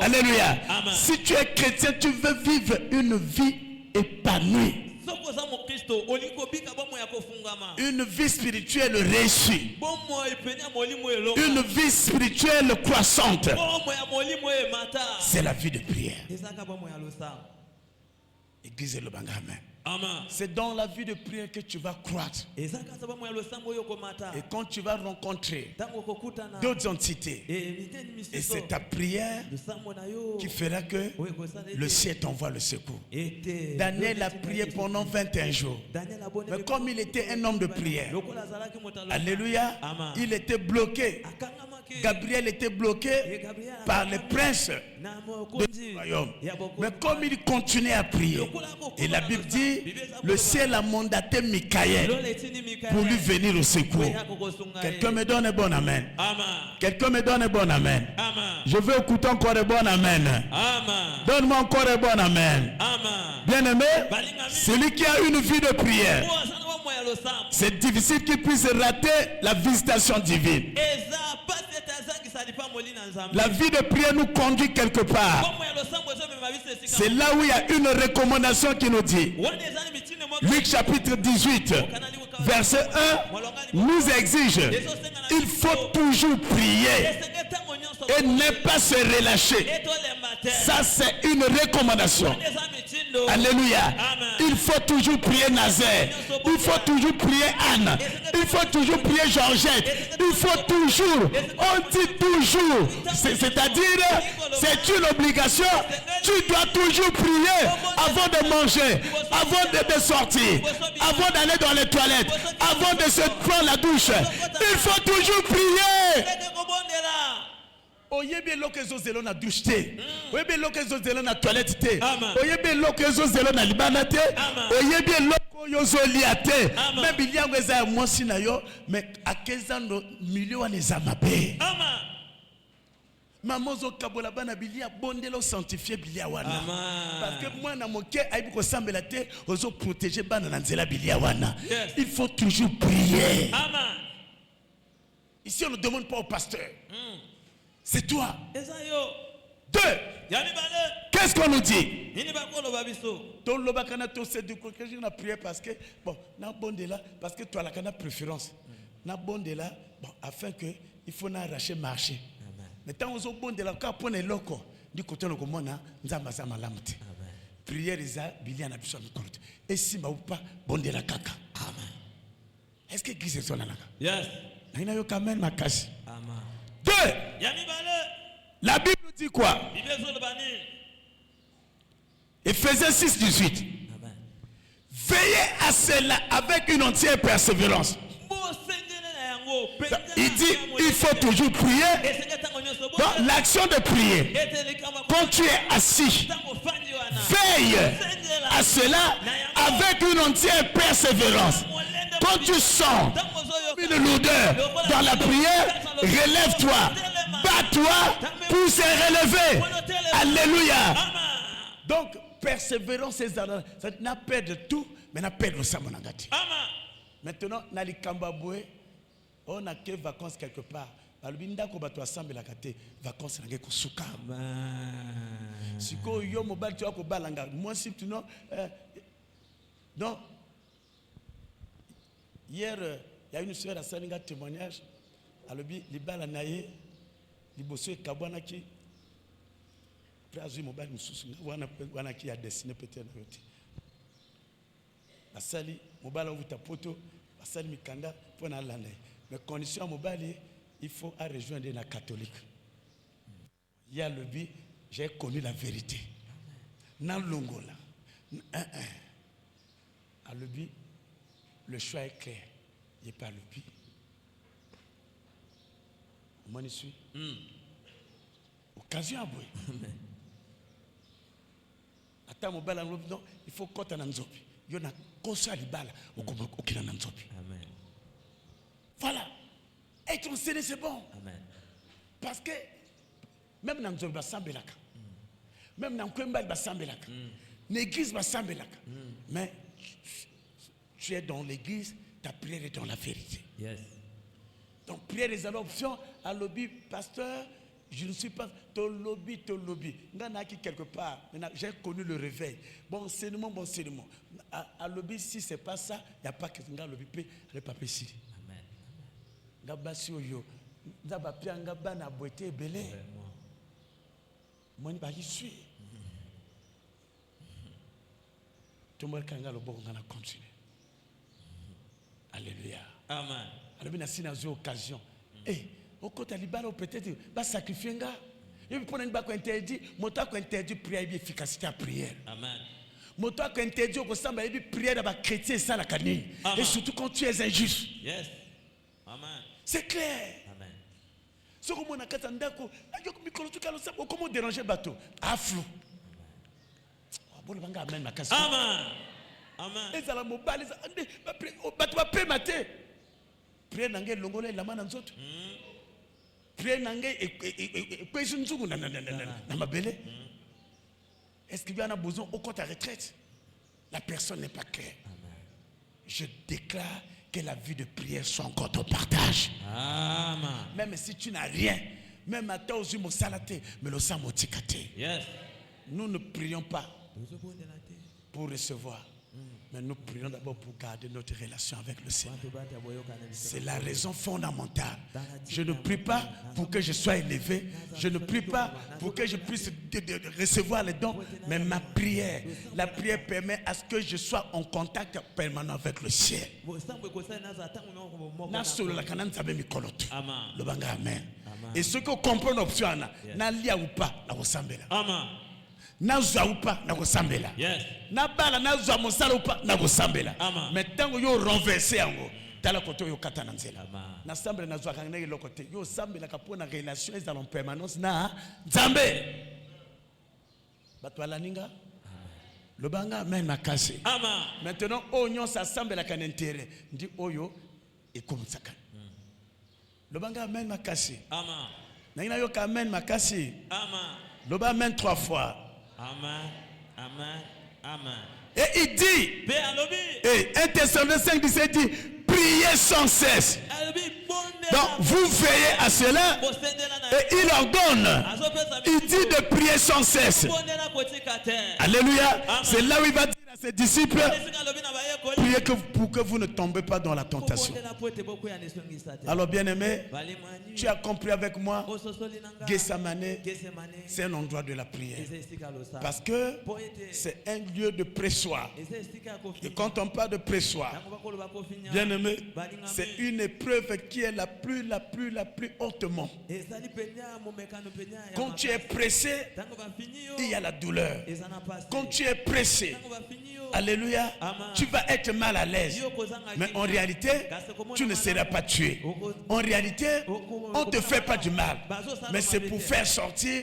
alléluia si tu es chrétien tu veux vivre une vie épanouie. Une vie spirituelle réussie. Une vie spirituelle croissante. C'est la vie de prière. Église le banga amen. C'est dans la vie de prière que tu vas croître. Et quand tu vas rencontrer d'autres entités, et c'est ta prière qui fera que le ciel t'envoie le secours. Daniel a prié pendant 21 jours. Mais comme il était un homme de prière, alléluia, il était bloqué. Gabriel était bloqué par les princes du royaume. Mais comme il continuait à prier, et la Bible dit, le ciel a mandaté Michael pour lui venir au secours. Quelqu'un me donne un bon amen. Quelqu'un me donne un bon amen. Je veux écouter encore un bon amen. Donne-moi encore un bon amen. Bien aimé, celui qui a une vie de prière, c'est difficile qu'il puisse rater la visitation divine. La vie de prière nous conduit quelque part. C'est là où il y a une recommandation qui nous dit, Luc chapitre 18, verset 1, nous exige, il faut toujours prier et ne pas se relâcher. Ça c'est une recommandation. Alléluia. Il faut toujours prier Nazaire. Il faut toujours prier Anne. Il faut toujours prier Georgette. Il faut toujours. On dit toujours. C'est-à-dire, c'est une obligation. Tu dois toujours prier avant de manger, avant de sortir, avant d'aller dans les toilettes, avant de se prendre la douche. Il faut toujours prier. Oyebe lokezo zelo na douche te. Oyebe lokezo zelo na toilette te. Oyebe lokezo zelo na libana te. Oyebe loko yozo liate. Mais bilia ngeza mwasi na yo, mais akeza no milio aneza mabe. Mamozo kabola bana bilia bondelo sanctifier bilia wana. Parce que moi na moke aibi ko sambela te, ozo protéger bana na nzela bilia wana. Il faut toujours prier. Ici on ne demande pas au pasteur. C'est toi. Deux. Qu'est-ce qu'on nous dit? Parce que bon, na bonde là, parce que toi la cana préférence. Na bonde là, bon, afin que il faut n'arracher marché. Mais tant aux bonde là, quand on est loco, du côté de l'Omona, nous avons ma lamte. Prière isa, biliana biso compte. Et si ma ou pas, bonde la kaka. Amen. Est-ce que l'église est sur la naka? Yes. Il y a eu quand même ma casse. Amen. Deux. La Bible nous dit quoi? Éphésiens 6, 18. Veillez à cela avec une entière persévérance. Il dit, il faut toujours prier. Donc, l'action de prier, quand tu es assis, veille à cela avec une entière persévérance. Quand tu sens une lourdeur dans la prière, relève-toi, bats-toi pour se relever. Alléluia. Donc, persévérance, c'est n'a perdre tout, mais n'a perdre le samonangati. Maintenant, Nali Kambaboué, On a que vacances quelque part. Balubinda ko bato assemble la kate vacances nangé ko suka. Siko yo mobile tu ko balanga. Moi si tu non donc hier il y a une soeur à Salinga témoignage. Alobi libala naye liboso kabwana ki prazu mobile mususu wana ki a dessiné peut-être na yote. Basali mobile ovuta poto basali mikanda pour na landa. Mais condition mobile il faut à rejoindre la catholique. Il y a le but, j'ai connu la vérité. Dans l'ongola. À le but, le choix est clair. Il n'y a pas le but. Moi, je suis. Occasion à boire. Attends, mon bal non, il faut qu'on t'en enzopi. Il y a un conseil à l'ibala au Kina Nanzopi. Voilà. Être enseigné, c'est bon. Amen. Parce que même dans le Bassambelaka, même dans le Kwemba Bassambelaka, l'église Bassambelaka, mais tu es dans l'église, ta prière est dans la vérité. Yes. Donc, prière des adoptions, à lobby, pasteur, je ne suis pas ton lobby. Quelque part, j'ai connu le réveil. Bon enseignement. À lobby, si ce n'est pas ça, il n'y a pas que un lobby, le papier ici. Gabasi oyo ndaba pianga bana boité belé moi ni ba suis tomber kanga lo boko ngana continuer. Alléluia. Amen. Alors bien sina zo occasion au côté libala peut-être ba sacrifier nga et puis pour ne pas ko interdit moto ko interdit prière et efficacité à prière. Amen. Moto ko interdit ko samba et prière ba chrétien ça la canine et surtout quand tu es injuste. Yes. Amen. C'est clair. Amen. Ce que mon akatandako, comment déranger bateau? Aflou. Amen. Amen. Amen. Et ça la mobile, bateau va payer maté. Prière n'angé longolé la main dans autres. Prière n'angé et quoi une zougu na mabélé. Est-ce qu'il y en a besoin au compte à retraite? La personne n'est pas claire. Je déclare que la vie de prière soit encore ton partage. Amen. Même si tu n'as rien, même à toi aussi mon salaté, mais le sang motikate. Yes. Nous ne prions pas pour recevoir, mais nous prions d'abord pour garder notre relation avec le Seigneur. C'est la raison fondamentale. Je ne prie pas pour que je sois élevé, je ne prie pas pour que je puisse recevoir les dons, mais ma prière, la prière permet à ce que je sois en contact permanent avec le ciel. Amen. Et ce que comprend l'option, n'a lia ou pas, la ressemble. Amen. Na za ou pas na kosambela. Yes. Na bala na za mosala ou pas na kosambela. Mais tant que yo renverser ango, tala koto yo kata na nzela. Na sambela na zo kanga le côté. Yo sambela ka pona relation est en permanence na Nzambe. Bato ala ninga. Le banga men makase. Amen. Maintenant onyo sa sambela kan intérêt. Ndi oyo e komsaka. Le banga men makase. Amen. Na ina yo ka men makase. Amen. Le banga men 3 fois. Amen, amen, amen. Et il dit, et 1 Thessaloniciens 5:17 dit, priez sans cesse. Donc vous veillez à cela et il ordonne. Il dit de prier sans cesse. Alléluia. C'est là où il va dire à ses disciples, priez pour que vous ne tombez pas dans la tentation. Alors bien-aimé, tu as compris avec moi, Gethsemane, c'est un endroit de la prière. Parce que c'est un lieu de pressoir. Et quand on parle de pressoir, bien-aimé, c'est une épreuve qui est la plus hautement. Quand tu es pressé, il y a la douleur. Quand tu es pressé, alléluia, tu vas être mal à l'aise. Mais en réalité, tu ne seras pas tué. En réalité, on ne te fait pas du mal. Mais c'est pour faire sortir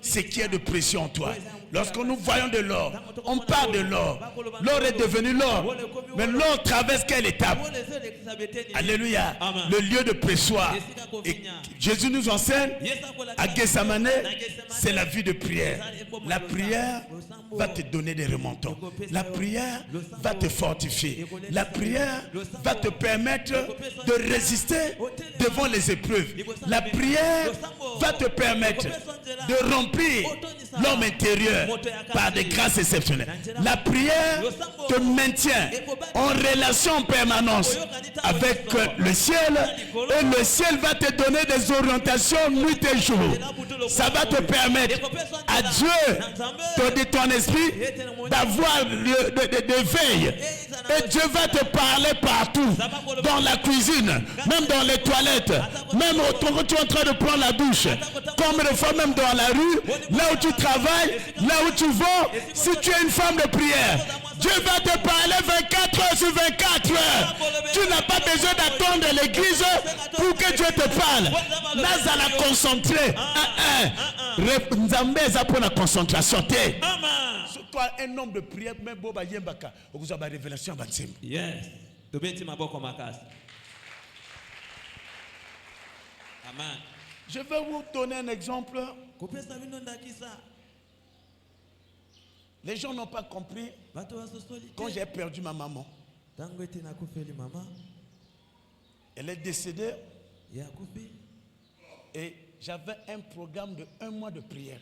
ce qui est de pression en toi. Lorsque nous voyons de l'or, on parle de l'or. L'or est devenu l'or. Mais l'or traverse quelle étape? Alléluia. Le lieu de pressoir. Et Jésus nous enseigne à Gethsemane, c'est la vie de prière. La prière va te donner des remontants. La prière va te fortifier. La prière va te permettre de résister devant les épreuves. La prière va te permettre de remplir l'homme intérieur par des grâces exceptionnelles. La prière te maintient en relation en permanence avec le ciel, et le ciel va te donner des orientations nuit et jour. Ça va te permettre à Dieu, de ton esprit, d'avoir des veilles. Et Dieu va te parler partout, dans la cuisine, même dans les toilettes, même quand tu es en train de prendre la douche, comme des fois même dans la rue, là où tu travailles, là où tu vas. Si tu es une femme de prière, Dieu va te parler 24 heures sur 24 heures. Tu n'as pas besoin d'attendre l'église pour que Dieu te parle. Là, ça la concentrer. Nzambe za pour la concentration. Sur toi, un homme de prière, même Boba Yembaka, vous avez une révélation à Bansim. Yes. Amen. Je vais vous donner un exemple. Les gens n'ont pas compris quand j'ai perdu ma maman. Elle est décédée et j'avais un programme de 1 mois de prière.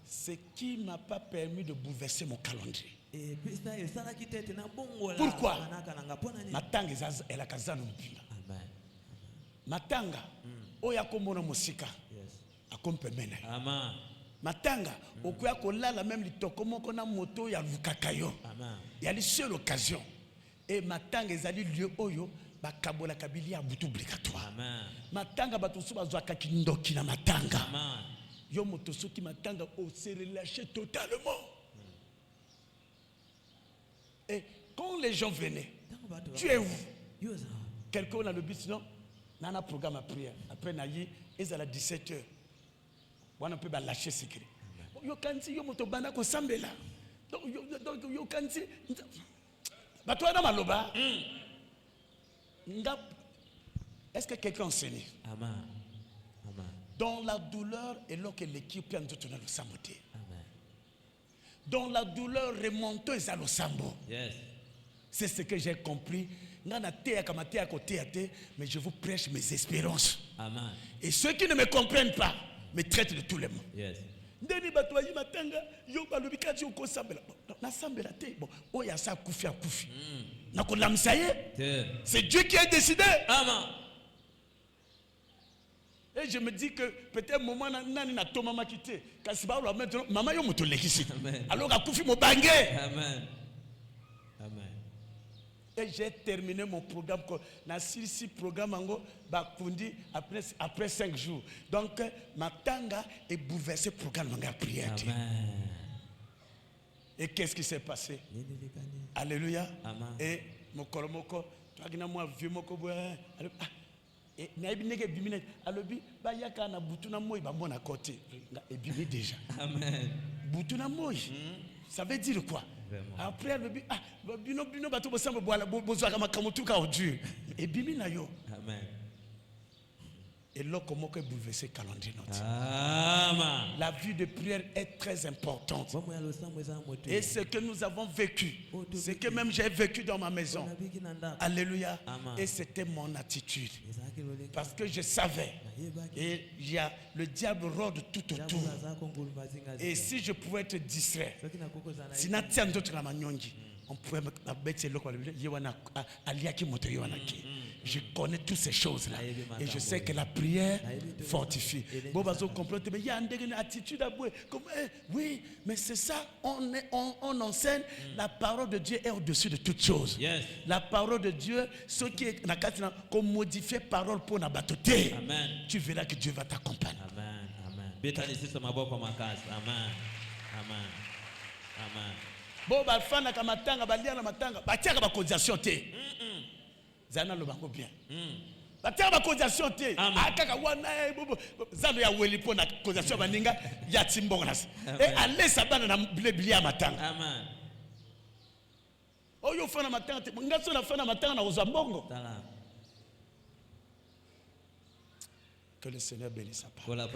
Ce qui ne m'a pas permis de bouleverser mon calendrier. Pourquoi? Matanga elle a kazano mpila. Matanga oya komona musika. Akompemene. Amen. Matanga okoya kolala même litoko moko na moto ya lukakayo. Amen. Il y a une seule occasion. Et matanga ezali lieu oyo bakabola kabili ya butu obligatoire. Amen. Matanga batusu bazwaka kindoki na matanga. Amen. Yo moto soki matanga o se relâché totalement. Et quand les gens venaient, tu es où? Quelqu'un a le but, non? On a un programme à prière. Après, ils à 17h. On peut lâcher secret. Yo kanti yo moto bana ko sambela. Donc yo kanti ba toi na maloba. Est-ce que quelqu'un enseigne? Amen. Amen. Dans la douleur et lorsque l'équipe a tout le samoté. Dans la douleur remonteuse à l'Osambo. Yes. C'est ce que j'ai compris. Mais je vous prêche mes espérances. Amen. Et ceux qui ne me comprennent pas me traitent de tous les mots. Yes. C'est Dieu qui a décidé. Amen. Et je me dis que peut-être moment nani na to mama quitté kasiba lo maintenant maman yo moto lekisi alors akufi mo bangé. Amen. Amen. Et j'ai terminé mon programme na six programme ango bakundi après 5 jours. Donc matanga est bouleversé programme manga prière. Amen. Et qu'est-ce qui s'est passé? Alléluia. Amen. Et mon kolomoko toi gina moi vieux moko et naibineke bimine alobi ba yaka na butuna moyi ba mona côté et bimi déjà. Amen. Butuna moyi ça veut dire quoi? Vraiment. Après alobi bino bato bosambo boala bozwaka makamutuka au Dieu et bimi na yo. Amen. Et là comment que bouleverser calendrier notre. Amen. La vie de prière est très importante. Et ce que nous avons vécu, ce que même j'ai vécu dans ma maison. Alléluia. Amen. Et c'était mon attitude. Parce que je savais. Et il y a le diable rôde tout autour. Et si je pouvais être distrait, si on pouvait je connais toutes ces choses-là. Et je sais que la prière fortifie. Bon, mais il y a une attitude à bouer. Oui, mais c'est ça. On enseigne la parole de Dieu est au-dessus de toutes choses. Yes. La parole de Dieu, ce qui est comme modifier parole pour n'abattre. Amen. Tu verras que Dieu va t'accompagner. Amen. Amen. Amen. Amen. Amen. Bon, bah, fan à Kamatanga, Balia, Matanga, Batiaka, Bakonisation, Zana le bango bien. bateka ba causation te akaka wana zalo ya weli pona causation baninga ya timbonga nasi et aller sabana na biblia matanga Amen. oyo fana matanga te ngaso na fana matanga na uzambongo. Que le Seigneur bénisse sa parole.